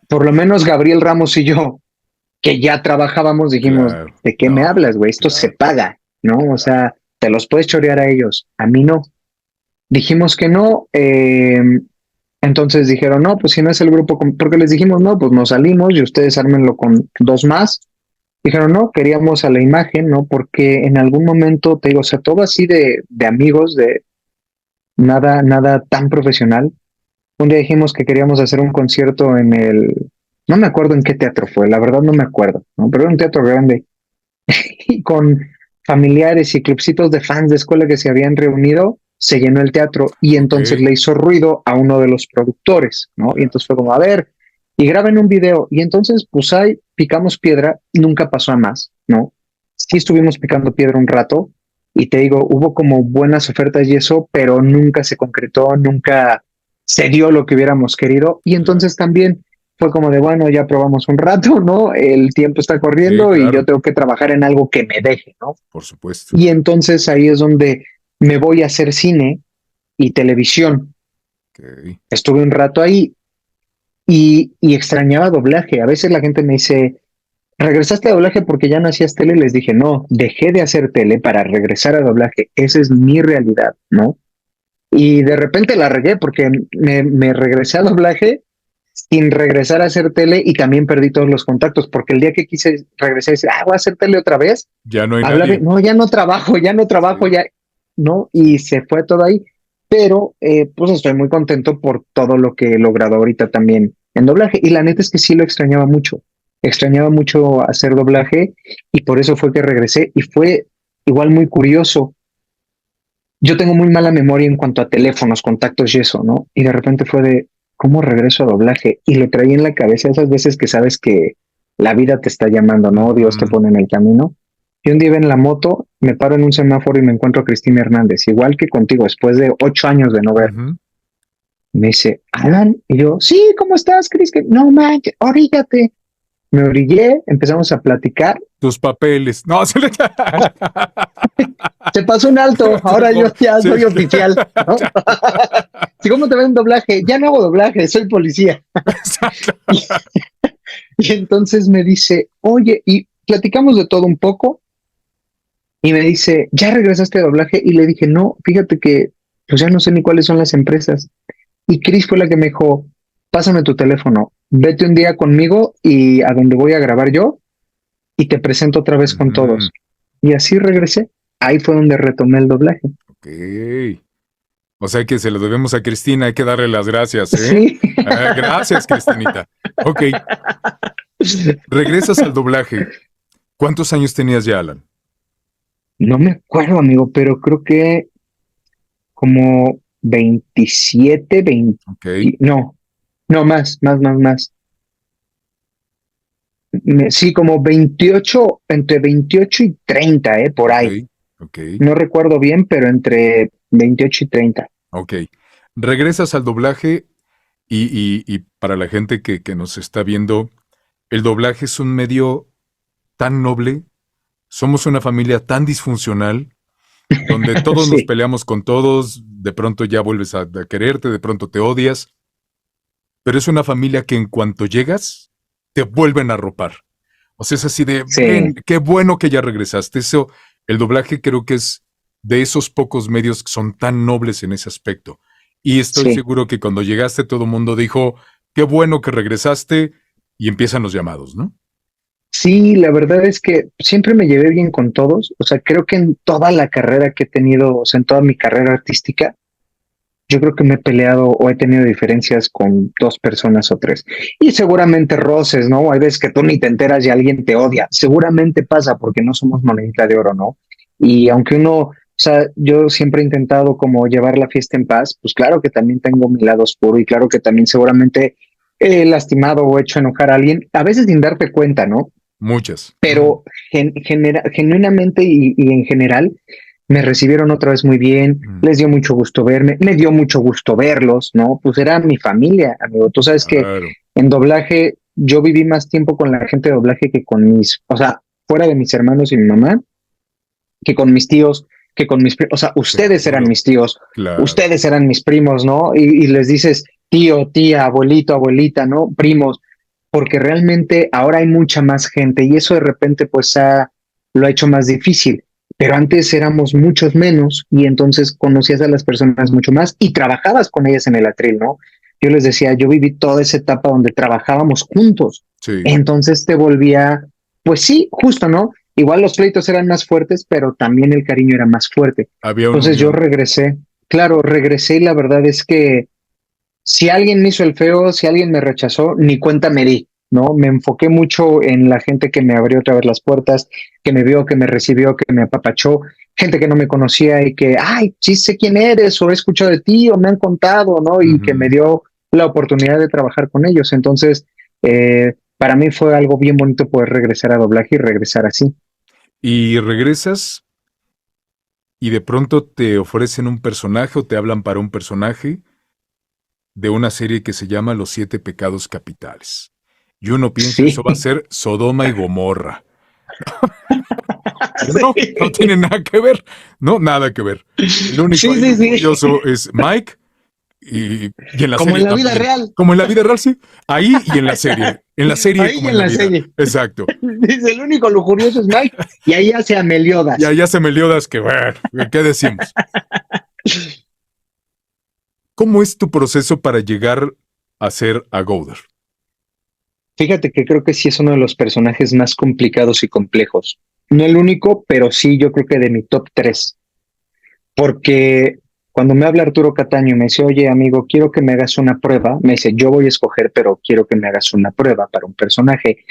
Por lo menos Gabriel Ramos y yo, que ya trabajábamos, dijimos, Claro. ¿de qué me No, hablas, güey? Esto se claro, paga, ¿no? O claro. sea, te los puedes chorear a ellos, a mí no. Dijimos que no, entonces dijeron, no, pues si no es el grupo, porque les dijimos, no, pues nos salimos y ustedes ármenlo con dos más. Dijeron, no, queríamos a la imagen, ¿no? Porque en algún momento, te digo, o sea, todo así de amigos, de nada, nada tan profesional. Un día dijimos que queríamos hacer un concierto no me acuerdo en qué teatro fue, la verdad no me acuerdo, ¿no? Pero era un teatro grande y con familiares y clubcitos de fans de escuela que se habían reunido, se llenó el teatro y Ok, entonces le hizo ruido a uno de los productores, ¿no? Y claro. entonces fue como, a ver, y graben un video. Y entonces, pues ahí picamos piedra, nunca pasó a más, ¿no? Sí estuvimos picando piedra un rato y te digo, hubo como buenas ofertas y eso, pero nunca se concretó, nunca se dio lo que hubiéramos querido. Y Claro. entonces también fue como de, bueno, ya probamos un rato, ¿no? El tiempo está Sí, corriendo y yo claro, tengo que trabajar en algo que me deje, ¿no? por supuesto. Y entonces ahí es donde me voy a hacer cine y televisión. Ok. Estuve un rato ahí y extrañaba doblaje. A veces la gente me dice, ¿regresaste a doblaje porque ya no hacías tele? Les dije, no, dejé de hacer tele para regresar a doblaje. Esa es mi realidad, ¿no? Y de repente la regué porque me regresé a doblaje sin regresar a hacer tele y también perdí todos los contactos porque el día que quise regresar y decir, voy a hacer tele otra vez, Ya no hay hablaba, nadie. no, ya no trabajo, Sí, ya, ¿no? sí. Y se fue todo ahí. Pero pues estoy muy contento por todo lo que he logrado ahorita también en doblaje. Y la neta es que sí lo extrañaba mucho hacer doblaje y por eso fue que regresé y fue igual muy curioso. Yo tengo muy mala memoria en cuanto a teléfonos, contactos y eso, ¿no? Y de repente fue de, ¿cómo regreso a doblaje? Y lo traí en la cabeza esas veces que sabes que la vida te está llamando, ¿no? Dios te Ujú, pone en el camino. Y un día iba en la moto, me paro en un semáforo y me encuentro a Cristina Hernández, igual que contigo, después de 8 años de no vernos. ujú. Me dice, Alan, y yo, sí, ¿cómo estás, Cris? No manches, orígate. me orillé, empezamos a platicar. Tus papeles. No, se pasó un alto, ahora yo ya soy oficial, ¿no? Si cómo te ven doblaje, ya no hago doblaje, soy policía. y entonces me dice, oye, y platicamos de todo un poco, y me dice, ¿ya regresaste a doblaje? Y le dije, no, fíjate que pues ya no sé ni cuáles son las empresas. Y Cris fue la que me dijo, pásame tu teléfono, vete un día conmigo y a donde voy a grabar yo, y te presento otra vez con todos. Y así regresé. Ahí fue donde retomé el doblaje. Ok. O sea que se lo debemos a Cristina, hay que darle las gracias, ¿eh? Sí. Gracias, Cristinita. Ok. Regresas al doblaje. ¿Cuántos años tenías ya, Alan? No me acuerdo, amigo, pero creo que como 27, 20. Okay. No, más. Sí, como 28, entre 28 y 30, por ahí. Okay. No recuerdo bien, pero entre 28 y 30. Ok. Regresas al doblaje y para la gente que nos está viendo, el doblaje es un medio tan noble, somos una familia tan disfuncional, donde todos nos peleamos con todos, de pronto ya vuelves a quererte, de pronto te odias, pero es una familia que en cuanto llegas, te vuelven a arropar. O sea, es así de, ven, qué bueno que ya regresaste. Eso, el doblaje creo que es de esos pocos medios que son tan nobles en ese aspecto. Y estoy seguro que cuando llegaste todo el mundo dijo, qué bueno que regresaste, y empiezan los llamados, ¿no? Sí, la verdad es que siempre me llevé bien con todos. O sea, creo que en toda la carrera que he tenido, o sea, en toda mi carrera artística, yo creo que me he peleado o he tenido diferencias con 2 personas o 3. Y seguramente roces, ¿no? Hay veces que tú ni te enteras y alguien te odia. Seguramente pasa porque no somos monedita de oro, ¿no? Y aunque uno, o sea, yo siempre he intentado como llevar la fiesta en paz, pues claro que también tengo mi lado oscuro y claro que también seguramente he lastimado o hecho enojar a alguien, a veces sin darte cuenta, ¿no? Muchas. Pero genuinamente y en general me recibieron otra vez muy bien, les dio mucho gusto verme, me dio mucho gusto verlos, ¿no? Pues era mi familia, amigo. Tú sabes que en doblaje yo viví más tiempo con la gente de doblaje que con mis, o sea, fuera de mis hermanos y mi mamá, que con mis tíos, que con mis primos. O sea, ustedes eran mis tíos, ustedes eran mis primos, ¿no? Y les dices tío, tía, abuelito, abuelita, ¿no? Primos, porque realmente ahora hay mucha más gente y eso de repente pues lo ha hecho más difícil. Pero antes éramos muchos menos y entonces conocías a las personas mucho más y trabajabas con ellas en el atril, ¿no? Yo les decía, yo viví toda esa etapa donde trabajábamos juntos. Entonces te volvía, pues sí, justo, ¿no? Igual los pleitos eran más fuertes, pero también el cariño era más fuerte. Entonces yo regresé, regresé y la verdad es que si alguien me hizo el feo, si alguien me rechazó, ni cuenta me di, ¿no? Me enfoqué mucho en la gente que me abrió otra vez las puertas, que me vio, que me recibió, que me apapachó, gente que no me conocía y que, ay, sí sé quién eres, o he escuchado de ti, o me han contado, ¿no? Y que me dio la oportunidad de trabajar con ellos. Entonces, para mí fue algo bien bonito poder regresar a doblaje y regresar así. Y regresas y de pronto te ofrecen un personaje o te hablan para un personaje de una serie que se llama Los 7 Pecados Capitales. Y uno piensa, eso va a ser Sodoma y Gomorra. No tiene nada que ver. No, nada que ver. El único curioso es Mike y en la como serie en la vida real. Como en la vida real, sí. Ahí y en la serie. En la serie ahí como en la vida. Serie. Exacto. Dice, el único lujurioso es Mike y ahí hace a Meliodas. Y ahí hace Meliodas que, bueno, ¿qué decimos? ¿Cómo es tu proceso para llegar a ser Agouder? Fíjate que creo que sí es uno de los personajes más complicados y complejos. No el único, pero sí yo creo que de mi top 3. Porque cuando me habla Arturo Cataño y me dice, oye amigo, quiero que me hagas una prueba, me dice, yo voy a escoger, pero quiero que me hagas una prueba para un personaje.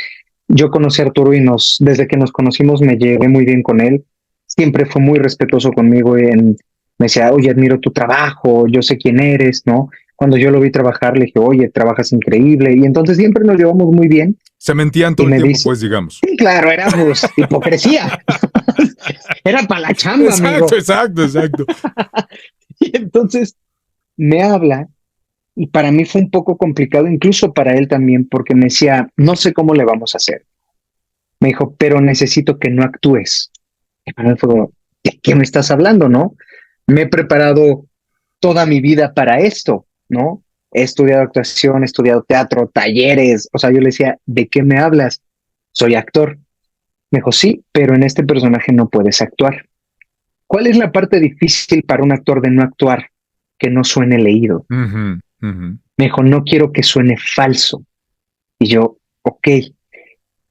Yo conocí a Arturo y desde que nos conocimos me llevé muy bien con él. Siempre fue muy respetuoso conmigo. Me decía, oye, admiro tu trabajo, yo sé quién eres, ¿no? Cuando yo lo vi trabajar, le dije, oye, trabajas increíble. Y entonces siempre nos llevamos muy bien. Se mentían todo el tiempo, pues, digamos. Sí, claro, era pues, hipocresía. Era para la chamba, exacto, amigo. Exacto. Y entonces me habla Y para mí fue un poco complicado, incluso para él también, porque me decía, no sé cómo le vamos a hacer. Me dijo, pero necesito que no actúes. Y para mí fue como, ¿de qué me estás hablando, no? Me he preparado toda mi vida para esto, ¿no? He estudiado actuación, he estudiado teatro, talleres. O sea, yo le decía, ¿de qué me hablas? Soy actor. Me dijo, sí, pero en este personaje no puedes actuar. ¿Cuál es la parte difícil para un actor de no actuar? Que no suene leído. Ujú, ujú. Me dijo, no quiero que suene falso. Y yo, ok.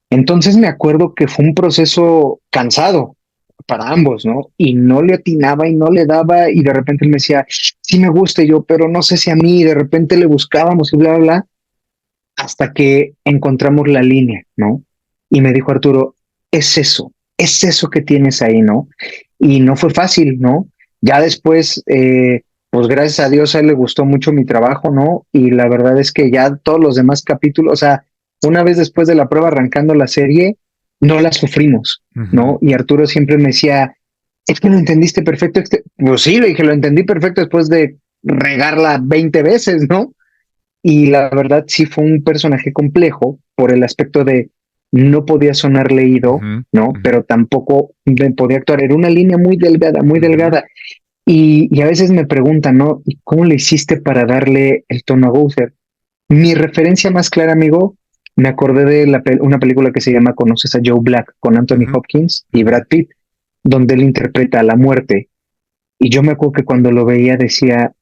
Entonces me acuerdo que fue un proceso cansado para ambos, ¿no? Y no le atinaba y no le daba y de repente él me decía, sí me gusta y yo, pero no sé si a mí, y de repente le buscábamos y bla, bla, bla, hasta que encontramos la línea, ¿no? Y me dijo Arturo, es eso que tienes ahí, ¿no? Y no fue fácil, ¿no? Ya después, pues gracias a Dios a él le gustó mucho mi trabajo, ¿no? Y la verdad es que ya todos los demás capítulos, o sea, una vez después de la prueba arrancando la serie, no la sufrimos, Ujú. ¿no? Y Arturo siempre me decía, es que lo entendiste perfecto. Pues sí, le dije, lo entendí perfecto después de regarla 20 veces, ¿no? Y la verdad sí fue un personaje complejo por el aspecto de no podía sonar leído, Ujú, ¿no? ujú, Pero tampoco podía actuar. Era una línea muy delgada, muy ujú. delgada. Y a veces me preguntan, ¿no? ¿Y cómo le hiciste para darle el tono a Gouther? Mi referencia más clara, amigo, me acordé de una película que se llama Conoces a Joe Black con Anthony Ujú, Hopkins y ujú. Brad Pitt, donde él interpreta a la muerte. Y yo me acuerdo que cuando lo veía decía,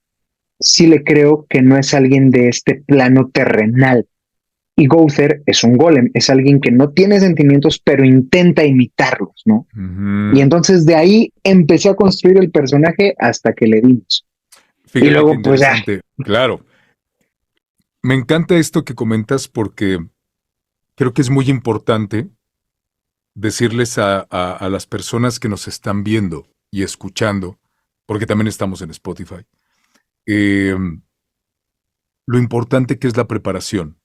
sí le creo que no es alguien de este plano terrenal. Y Gouther es un golem, es alguien que no tiene sentimientos, pero intenta imitarlos, ¿no? Y Ujú. entonces de ahí empecé a construir el personaje hasta que le dimos. Y Fíjate qué luego, pues ya, interesante. Claro, me encanta esto que comentas porque creo que es muy importante decirles a las personas que nos están viendo y escuchando, porque también estamos en Spotify, eh, lo importante que es la preparación.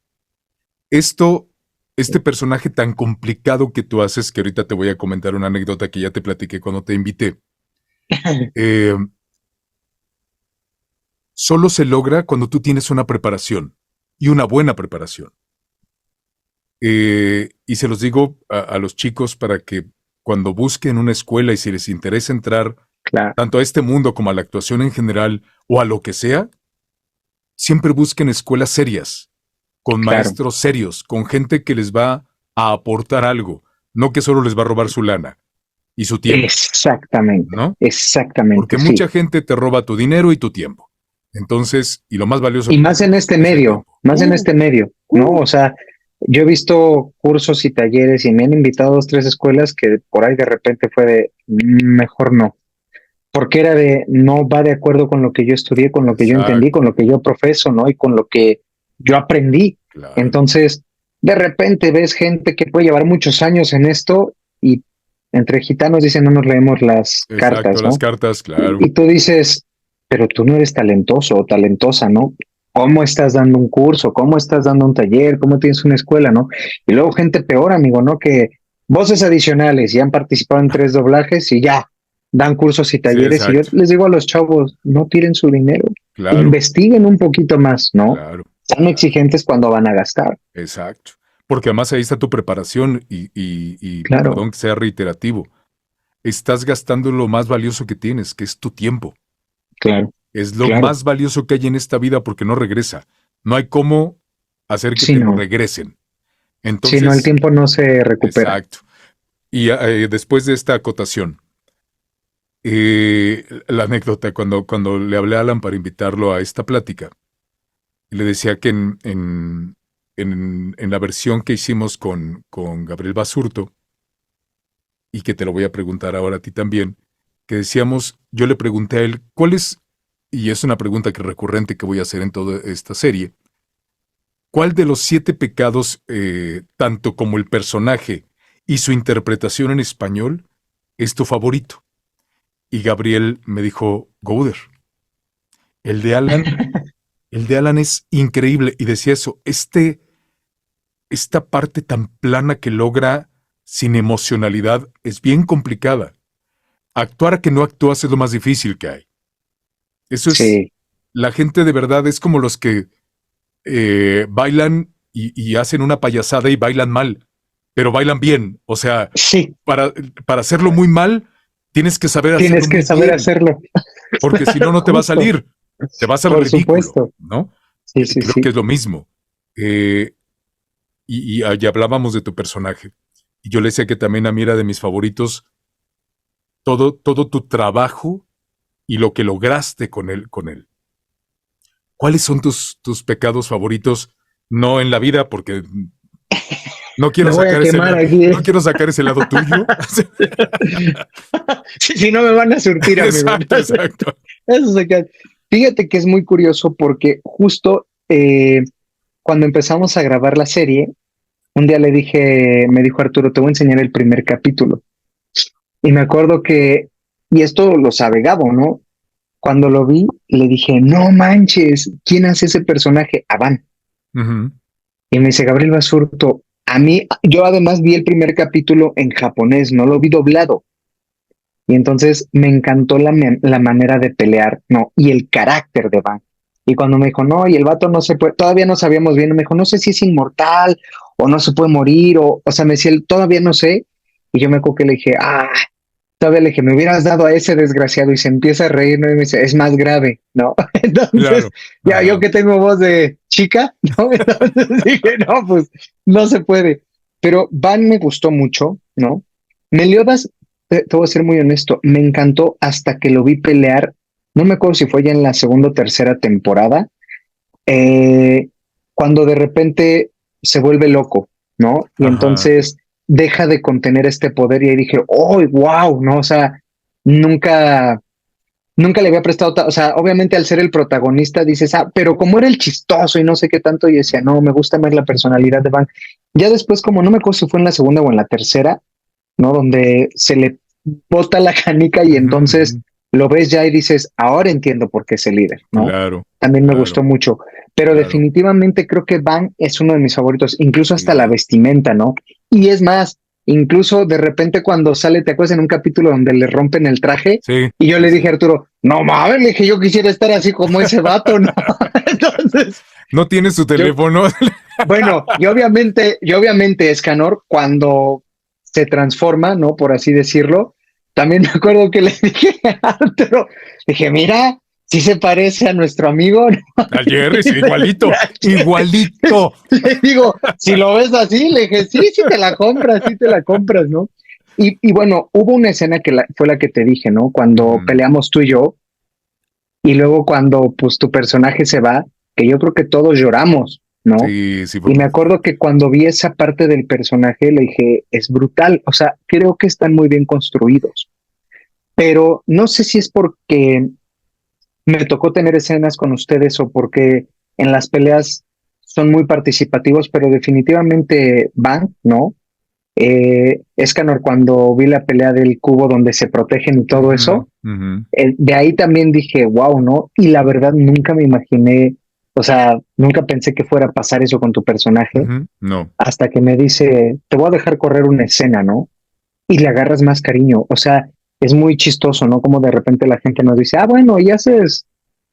Esto, este personaje tan complicado que tú haces, que ahorita te voy a comentar una anécdota que ya te platiqué cuando te invité, eh, solo se logra cuando tú tienes una preparación y una buena preparación. Y se los digo a los chicos para que cuando busquen una escuela y si les interesa entrar claro, tanto a este mundo como a la actuación en general o a lo que sea, siempre busquen escuelas serias, con claro, maestros serios, con gente que les va a aportar algo, no que solo les va a robar su lana y su tiempo, ¿no? exactamente, Porque sí. mucha gente te roba tu dinero y tu tiempo. Entonces, y lo más valioso Y que más en tenemos este es el medio, tiempo. más en este medio, ¿no? O sea, yo he visto cursos y talleres y me han invitado a dos, tres escuelas que por ahí de repente fue de, mejor no, porque era de, no va de acuerdo con lo que yo estudié, con lo que yo entendí, Exacto, con lo que yo profeso, ¿no? Y con lo que yo aprendí. claro. Entonces, de repente ves gente que puede llevar muchos años en esto y entre gitanos dicen no nos leemos las Exacto, cartas, las ¿no? cartas, claro. Y tú dices, pero tú no eres talentoso o talentosa, ¿no? ¿Cómo estás dando un curso? ¿Cómo estás dando un taller? ¿Cómo tienes una escuela, no? Y luego gente peor, amigo, ¿no? Que voces adicionales y han participado en 3 doblajes y ya dan cursos y Sí, talleres. Y yo exacto, les digo a los chavos, no tiren su dinero, claro, investiguen un poquito más, ¿no? claro, Sean claro, exigentes cuando van a gastar. exacto. Porque además ahí está tu preparación y Claro, perdón que sea reiterativo, estás gastando lo más valioso que tienes, que es tu tiempo. claro, Es lo claro. más valioso que hay en esta vida porque no regresa. No hay cómo hacer que Si te lo no, regresen. si no, el Entonces, tiempo no se recupera. exacto. Y después de esta acotación, la anécdota, cuando le hablé a Alan para invitarlo a esta plática, le decía que en la versión que hicimos con Gabriel Basurto, y que te lo voy a preguntar ahora a ti también, que decíamos, yo le pregunté a él, ¿cuál es, y es una pregunta que recurrente que voy a hacer en toda esta serie, ¿cuál de los 7 pecados, tanto como el personaje y su interpretación en español, es tu favorito? Y Gabriel me dijo, Gouder, el de Alan, el de Alan es increíble. Y decía eso, esta parte tan plana que logra sin emocionalidad es bien complicada. Actuar a que no actúas es lo más difícil que hay. Eso es Sí, la gente de verdad es como los que bailan y hacen una payasada y bailan mal, pero bailan bien. O sea, Sí, para hacerlo muy mal, tienes que saber hacerlo tienes que muy saber bien, hacerlo. porque si no, no te va a Justo, salir. Te vas al por ridículo, supuesto. ¿no? Sí, sí, Creo que sí. es lo mismo. Eh, y hablábamos de tu personaje. Y yo le decía que también a mí era de mis favoritos todo tu trabajo y lo que lograste con él. ¿Cuáles son tus pecados favoritos? No en la vida, porque no quiero Me voy a sacar ese quemar lado, aquí. no quiero sacar ese lado tuyo. Si no me van a surtir, amigo. Exacto, exacto. Eso se queda. Fíjate que es muy curioso porque justo cuando empezamos a grabar la serie, un día me dijo Arturo, te voy a enseñar el primer capítulo. Y me acuerdo y esto lo sabe Gabo, ¿no? Cuando lo vi, le dije, no manches, ¿quién hace ese personaje? Avan. Ujú. Y me dice, Gabriel Basurto, a mí, yo además vi el primer capítulo en japonés, no lo vi doblado. Y entonces me encantó la manera de pelear, ¿no? Y el carácter de Van. Y cuando me dijo, no, y el vato no se puede, todavía no sabíamos bien, me dijo, no sé si es inmortal o no se puede morir, o sea, me decía, todavía no sé. Y yo me acuerdo que le dije, todavía le dije, me hubieras dado a ese desgraciado y se empieza a reír, ¿no? Y me dice, es más grave, ¿no? Entonces, Claro. ya yo Ajá. que tengo voz de chica, ¿no? Entonces dije, no, pues no se puede. Pero Van me gustó mucho, ¿no? Meliodas, te voy a ser muy honesto, me encantó hasta que lo vi pelear, no me acuerdo si fue ya en la segunda o tercera temporada, eh, cuando de repente se vuelve loco, ¿no? Y Ajá. entonces deja de contener este poder y ahí dije, ¡oh, wow! ¿No? O sea, nunca, nunca le había prestado, o sea, obviamente al ser el protagonista dices, pero como era el chistoso y no sé qué tanto, y decía, no, me gusta más la personalidad de Van. Ya después, como no me acuerdo si fue en la segunda o en la tercera, ¿no? Donde se le bota la canica y Ujú, entonces ujú. lo ves ya y dices, ahora entiendo por qué es el líder, ¿no? Claro, También me claro, gustó mucho, pero claro. definitivamente creo que Van es uno de mis favoritos, incluso hasta la Sí, vestimenta, ¿no? Y es más, incluso de repente cuando sale, ¿te acuerdas en un capítulo donde le rompen el traje? sí, Y yo sí, le sí. dije a Arturo, no mames, le dije, yo quisiera estar así como ese vato, ¿no? Entonces, No tiene su yo, teléfono. bueno, y obviamente Escanor, cuando se transforma, ¿no? Por así decirlo, también me acuerdo que le dije a Arturo, dije, mira, si se parece a nuestro amigo, ¿no? Al Jerry, sí, igualito, Le igualito. digo, si lo ves así, le dije, sí, sí te la compras, ¿no? Y bueno, hubo una escena que fue la que te dije, ¿no? Cuando Ujú. peleamos tú y yo, y luego cuando pues tu personaje se va, que yo creo que todos lloramos, ¿no? Sí, sí, fue Y me muy acuerdo fuerte. que cuando vi esa parte del personaje le dije, es brutal, o sea, creo que están muy bien construidos, pero no sé si es porque me tocó tener escenas con ustedes o porque en las peleas son muy participativos, pero definitivamente van, ¿no? Escanor, cuando vi la pelea del cubo donde se protegen y todo Ujú, eso, ujú, de ahí también dije, wow, ¿no? Y la verdad nunca me imaginé, o sea, nunca pensé que fuera a pasar eso con tu personaje, ujú. No, hasta que me dice, te voy a dejar correr una escena, ¿no? Y le agarras más cariño, o sea, es muy chistoso, ¿no? Como de repente la gente nos dice, bueno, y haces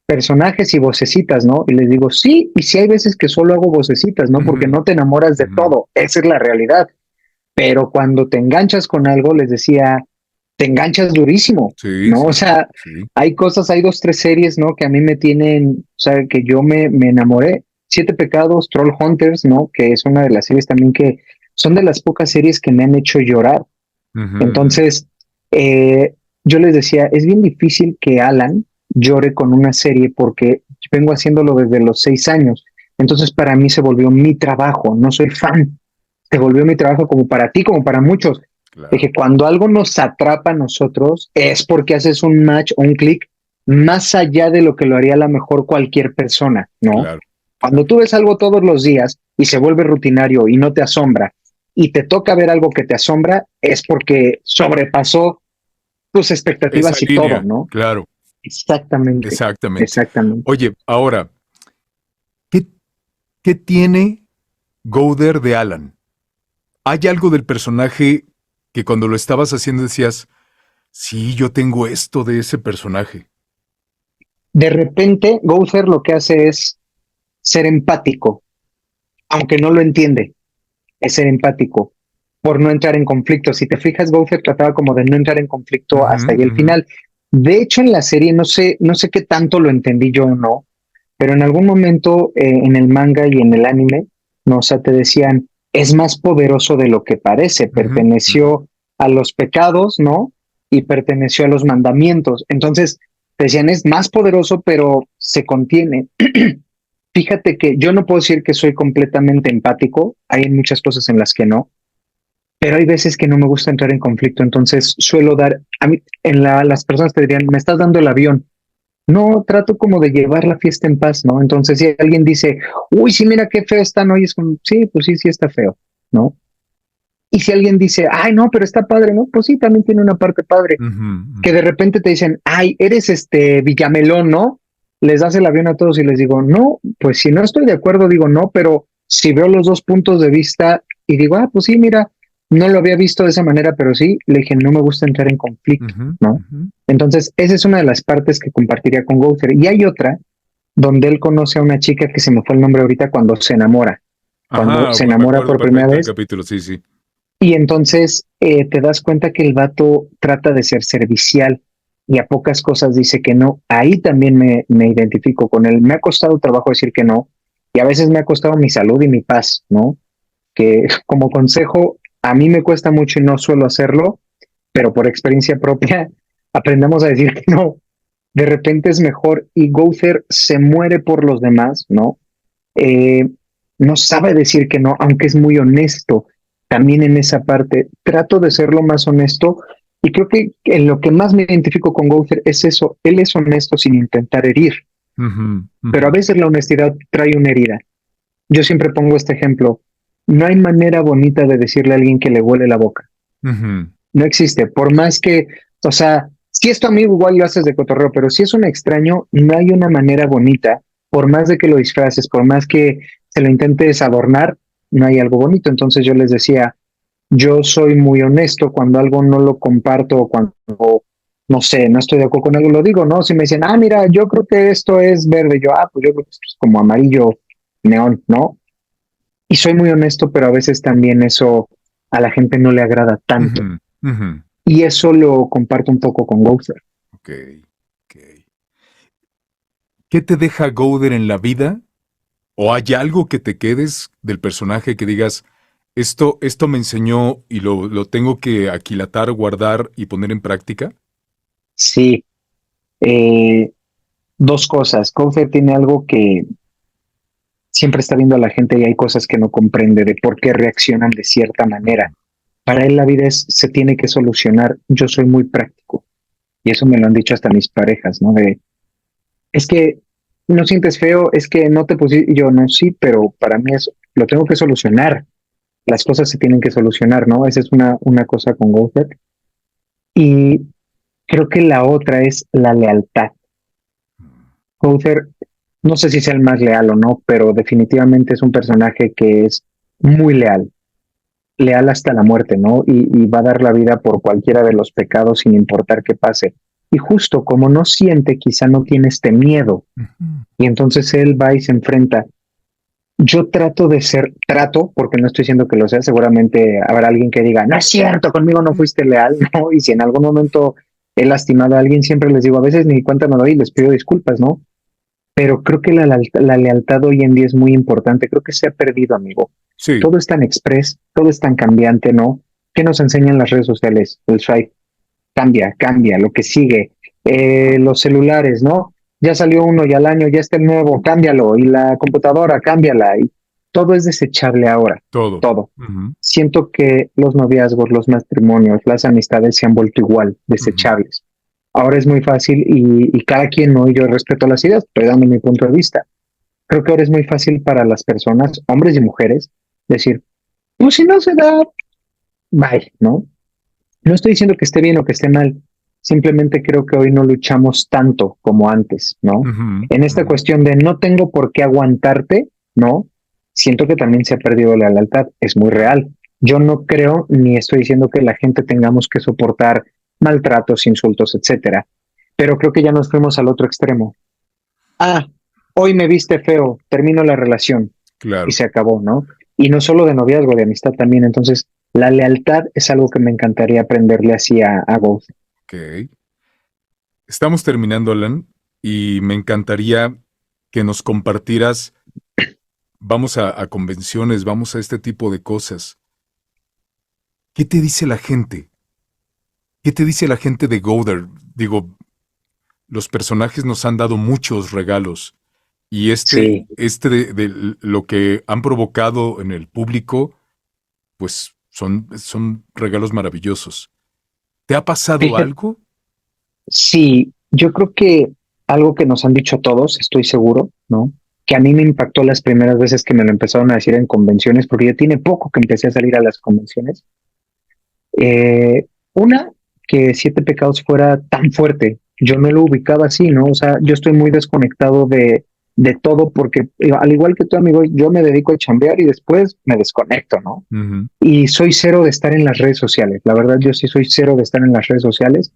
personajes y vocecitas, ¿no? Y les digo, sí, y sí hay veces que solo hago vocecitas, ¿no? Porque ujú, no te enamoras de ujú. todo, esa es la realidad. Pero cuando te enganchas con algo, les decía, te enganchas durísimo, Sí, ¿no? O sí, sí, sea, sí. hay cosas, hay dos, tres series, ¿no? Que a mí me tienen, o sea, que yo me enamoré. Siete Pecados, Troll Hunters, ¿no? Que es una de las series también que son de las pocas series que me han hecho llorar. Ujú, ujú. Entonces, yo les decía, es bien difícil que Alan llore con una serie porque vengo haciéndolo desde los 6 años. Entonces, para mí se volvió mi trabajo, no soy fan, se volvió mi trabajo como para ti, como para muchos. Claro, Dije, cuando algo nos atrapa a nosotros es porque haces un match o un clic más allá de lo que lo haría a lo mejor cualquier persona, ¿no? claro, Cuando claro. tú ves algo todos los días y se vuelve rutinario y no te asombra y te toca ver algo que te asombra, es porque sobrepasó tus Esa expectativas y todo, línea, ¿no? claro, Exactamente, exactamente. exactamente. Oye, ahora, ¿qué, qué tiene Gowder de Alan? ¿Hay algo del personaje que cuando lo estabas haciendo decías, sí, yo tengo esto de ese personaje? De repente, Gowther lo que hace es ser empático, aunque no lo entiende, es ser empático por no entrar en conflicto. Si te fijas, Gowther trataba como de no entrar en conflicto Ujú, hasta ahí el ujú. final. De hecho, en la serie no sé qué tanto lo entendí yo o no, pero en algún momento en el manga y en el anime, no, o sea, te decían, es más poderoso de lo que parece, Ujú, ujú. perteneció a los pecados, ¿no? Y perteneció a los mandamientos. Entonces, te decían, es más poderoso, pero se contiene. Fíjate que yo no puedo decir que soy completamente empático, hay muchas cosas en las que no, pero hay veces que no me gusta entrar en conflicto, entonces suelo dar, a mí, las personas te dirían, me estás dando el avión. No, trato como de llevar la fiesta en paz, ¿no? Entonces, si alguien dice, uy, sí, mira qué feo está, ¿no? Y es como, sí, pues sí, sí está feo, ¿no? Y si alguien dice, ay, no, pero está padre, ¿no? Pues sí, también tiene una parte padre. Ujú, Que ujú. de repente te dicen, ay, eres Villamelón, ¿no? Les das el avión a todos y les digo, no, pues si no estoy de acuerdo, digo no, pero si veo los dos puntos de vista y digo, ah, pues sí, mira, no lo había visto de esa manera, pero sí, le dije, no me gusta entrar en conflicto, Ujú, ¿no? ujú. Entonces, esa es una de las partes que compartiría con Goucher. Y hay otra donde él conoce a una chica que se me fue el nombre ahorita cuando Ajá, se me enamora acuerdo por primera perfecto del vez. capítulo, sí, sí. Y entonces te das cuenta que el vato trata de ser servicial y a pocas cosas dice que no. Ahí también me identifico con él. Me ha costado trabajo decir que no y a veces me ha costado mi salud y mi paz, ¿no? Que como consejo, a mí me cuesta mucho y no suelo hacerlo, pero por experiencia propia aprendamos a decir que no. De repente es mejor y Gother se muere por los demás, ¿no? eh, no sabe decir que no, aunque es muy honesto también en esa parte. Trato de ser lo más honesto y creo que en lo que más me identifico con Gother es eso, él es honesto sin intentar herir, Ujú, pero a ujú, veces la honestidad trae una herida. Yo siempre pongo este ejemplo, no hay manera bonita de decirle a alguien que le huele la boca, ujú. no existe, por más que, o sea, si es tu amigo igual lo haces de cotorreo, pero si es un extraño, no hay una manera bonita, por más de que lo disfraces, por más que se lo intentes adornar, no hay algo bonito. Entonces yo les decía, yo soy muy honesto cuando algo no lo comparto o cuando, no sé, no estoy de acuerdo con algo, lo digo, ¿no? Si me dicen, ah, mira, yo creo que esto es verde, yo, ah, pues yo creo que esto es como amarillo neón, ¿no? Y soy muy honesto, pero a veces también eso a la gente no le agrada tanto. Ujú, ujú. Y eso lo comparto un poco con Gopher. Ok, ok. ¿Qué te deja Gowder en la vida? ¿O hay algo que te quedes del personaje que digas, esto me enseñó y lo tengo que aquilatar, guardar y poner en práctica? Sí, eh, dos cosas. Gopher tiene algo que siempre está viendo a la gente y hay cosas que no comprende de por qué reaccionan de cierta manera. Ujú, Para él la vida se tiene que solucionar. Yo soy muy práctico y eso me lo han dicho hasta mis parejas, ¿no? Es que no sientes feo, es que no te pusiste, y yo no, sí, pero para mí es, lo tengo que solucionar. Las cosas se tienen que solucionar, ¿no? Esa es una cosa con Gopher. Y creo que la otra es la lealtad. Gopher, no sé si sea el más leal o no, pero definitivamente es un personaje que es muy leal, leal hasta la muerte, ¿no? Y va a dar la vida por cualquiera de los pecados sin importar qué pase. Y justo como no siente, quizá no tiene este miedo, ujú, y entonces él va y se enfrenta. Yo trato de ser, trato, porque no estoy diciendo que lo sea, seguramente habrá alguien que diga, no es cierto, conmigo no fuiste leal, ¿no? Y si en algún momento he lastimado a alguien, siempre les digo, a veces ni cuenta me doy y les pido disculpas, ¿no? Pero creo que la lealtad hoy en día es muy importante. Creo que se ha perdido, amigo. sí, Todo es tan express, todo es tan cambiante, ¿no? ¿Qué nos enseñan las redes sociales? El swipe cambia, cambia, lo que sigue. Los celulares, ¿no? Ya salió uno y al año ya está el nuevo, cámbialo. Y la computadora, cámbiala. Y todo es desechable ahora, todo. todo. Ujú, Siento que los noviazgos, los matrimonios, las amistades se han vuelto igual, ujú. desechables. Ahora es muy fácil y cada quien, ¿no? Y yo respeto las ideas, estoy dando mi punto de vista. Creo que ahora es muy fácil para las personas, hombres y mujeres, decir, pues si no se da, bye, ¿no? No estoy diciendo que esté bien o que esté mal, simplemente creo que hoy no luchamos tanto como antes, ¿no? Ujú, En esta ujú. cuestión de no tengo por qué aguantarte, ¿no? Siento que también se ha perdido la lealtad, es muy real. Yo no creo ni estoy diciendo que la gente tengamos que soportar maltratos, insultos, etcétera, pero creo que ya nos fuimos al otro extremo. ah, hoy me viste feo, termino la relación y Claro, se acabó, ¿no? Y no solo de noviazgo, de amistad también. Entonces, la lealtad es algo que me encantaría aprenderle así a Ghost. ok. Estamos terminando, Alan, y me encantaría que nos compartieras, vamos a convenciones, vamos a este tipo de cosas. ¿Qué te dice la gente? ¿Qué te dice la gente de Gowder? Digo, los personajes nos han dado muchos regalos y Sí. de lo que han provocado en el público, pues son regalos maravillosos. ¿Te ha pasado Fíjate, algo? sí, yo creo que algo que nos han dicho todos, estoy seguro, ¿no? Que a mí me impactó las primeras veces que me lo empezaron a decir en convenciones, porque ya tiene poco que empecé a salir a las convenciones. Una, que Siete Pecados fuera tan fuerte. Yo no lo ubicaba así, ¿no? O sea, yo estoy muy desconectado de todo porque, al igual que tú, amigo, yo me dedico a chambear y después me desconecto, ¿no? Ujú. Y soy cero de estar en las redes sociales. La verdad, yo sí soy cero de estar en las redes sociales.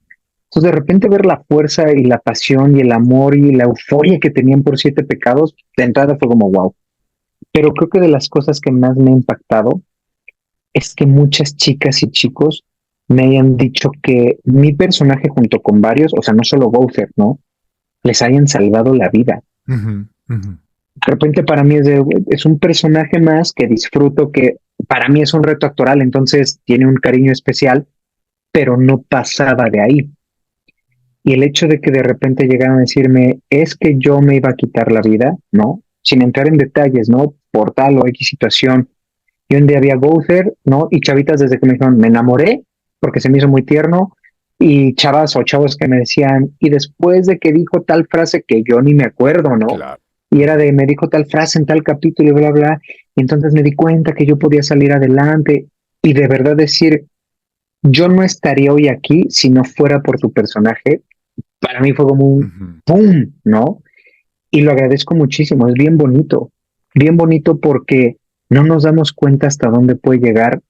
Entonces, de repente ver la fuerza y la pasión y el amor y la euforia que tenían por Siete Pecados, de entrada fue como wow. Pero creo que de las cosas que más me ha impactado es que muchas chicas y chicos me hayan dicho que mi personaje junto con varios, o sea, no solo Bowser, ¿no? Les hayan salvado la vida. Ujú, ujú. De repente para mí es un personaje más que disfruto, que para mí es un reto actoral, entonces tiene un cariño especial, pero no pasaba de ahí. Y el hecho de que de repente llegaran a decirme, es que yo me iba a quitar la vida, ¿no? Sin entrar en detalles, ¿no? Por tal o X situación. Y un día había Gother, ¿no? Y chavitas desde que me dijeron, me enamoré, porque se me hizo muy tierno. Y chavas o chavos que me decían, y después de que dijo tal frase que yo ni me acuerdo, ¿no? Claro. Y era de, me dijo tal frase en tal capítulo y bla, bla. Y entonces me di cuenta que yo podía salir adelante y de verdad decir, yo no estaría hoy aquí si no fuera por tu personaje. Para mí fue como un Ujú. ¡pum!, ¿no? Y lo agradezco muchísimo, es bien bonito porque no nos damos cuenta hasta dónde puede llegar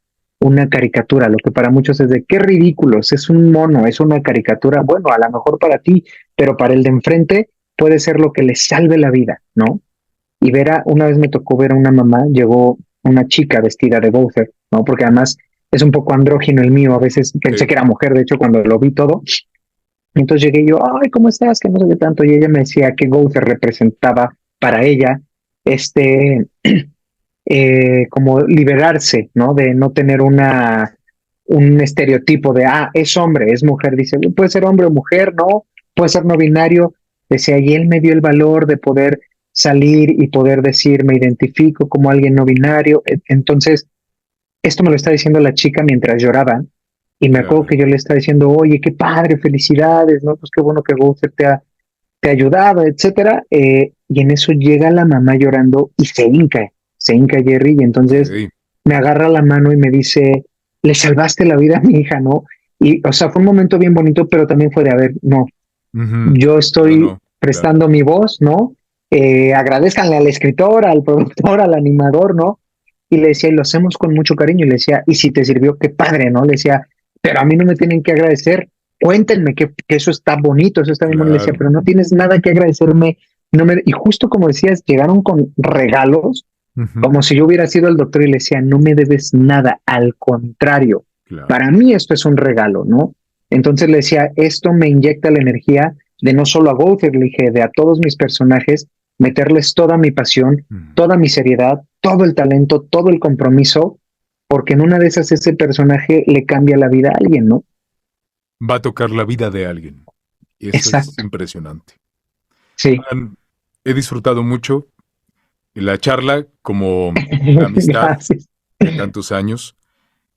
una caricatura, lo que para muchos es de qué ridículos, es un mono, es una caricatura, bueno, a lo mejor para ti, pero para el de enfrente puede ser lo que le salve la vida, ¿no? Y una vez me tocó ver a una mamá, llegó una chica vestida de Bowser, ¿no? Porque además es un poco andrógino el mío, a veces pensé Sí, que era mujer, de hecho cuando lo vi todo, y entonces llegué yo, ay, ¿cómo estás? Que no sé qué tanto. Y ella me decía que Gother representaba para ella este, como liberarse, ¿no? De no tener un estereotipo de, es hombre, es mujer. Dice, puede ser hombre o mujer, ¿no? Puede ser no binario. Decía, y él me dio el valor de poder salir y poder decir, me identifico como alguien no binario. Entonces, esto me lo está diciendo la chica mientras lloraba. Y me acuerdo claro. que yo le estaba diciendo, oye, qué padre, felicidades, ¿no? Pues qué bueno que Gother te ha ayudado, etcétera. Y en eso llega la mamá llorando y se hinca Jerry, y entonces Ok. me agarra la mano y me dice, le salvaste la vida a mi hija, ¿no? Y, o sea, fue un momento bien bonito, pero también fue de, a ver, no, Ujú. yo Yo estoy no, claro. prestando mi voz, ¿no? Agradezcanle al escritor, al productor, al animador, ¿no? Y le decía, y lo hacemos con mucho cariño, y le decía, y si te sirvió, qué padre, ¿no? Le decía, pero a mí no me tienen que agradecer, cuéntenme que eso está bonito, eso está bien bonito, le decía, Claro. pero no tienes nada que agradecerme, y justo como decías, llegaron con regalos, Ujú. como si yo hubiera sido el doctor y le decía, no me debes nada, al contrario, Claro. para mí esto es un regalo, ¿no? Entonces le decía, esto me inyecta la energía de no solo a Gother, le dije, de a todos mis personajes, meterles toda mi pasión, Ujú. toda mi seriedad, todo el talento, todo el compromiso, porque en una de esas ese personaje le cambia la vida a alguien, ¿no? Va a tocar la vida de alguien. Y eso es Exacto, impresionante. sí. Alan, he disfrutado mucho la charla como la amistad Gracias. de tantos años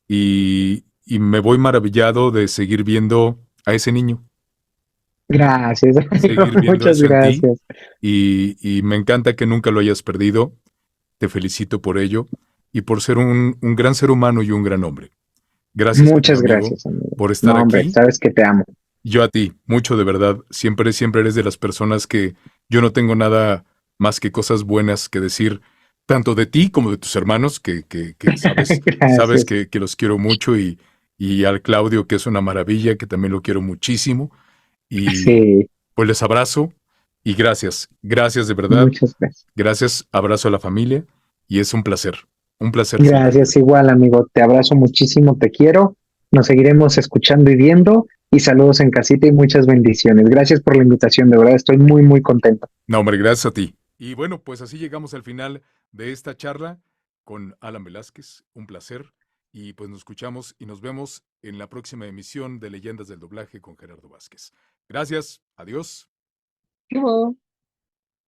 y me voy maravillado de seguir viendo a ese niño, Gracias, amigo, seguir viendo muchas eso en ti gracias. y me encanta que nunca lo hayas perdido. Te felicito por ello y por ser un gran ser humano y un gran hombre. Gracias, querido Muchas amigo, gracias, amigo. por estar No, hombre, aquí. sabes que te amo. Yo a ti, mucho de verdad. Siempre, siempre eres de las personas que yo no tengo nada más que cosas buenas que decir, tanto de ti como de tus hermanos, que sabes Gracias. que los quiero mucho y al Claudio, que es una maravilla, que también lo quiero muchísimo. Y Sí, pues les abrazo Y gracias, gracias de verdad. Muchas gracias. Gracias, abrazo a la familia y es un placer siempre. Gracias igual, amigo. Te abrazo muchísimo, te quiero. Nos seguiremos escuchando y viendo. Y saludos en casita y muchas bendiciones. Gracias por la invitación, de verdad estoy muy, muy contento. No, hombre, gracias a ti. Y bueno, pues así llegamos al final de esta charla con Alan Velázquez. Un placer. Y pues nos escuchamos y nos vemos en la próxima emisión de Leyendas del Doblaje con Gerardo Vázquez. Gracias. Adiós. Chao.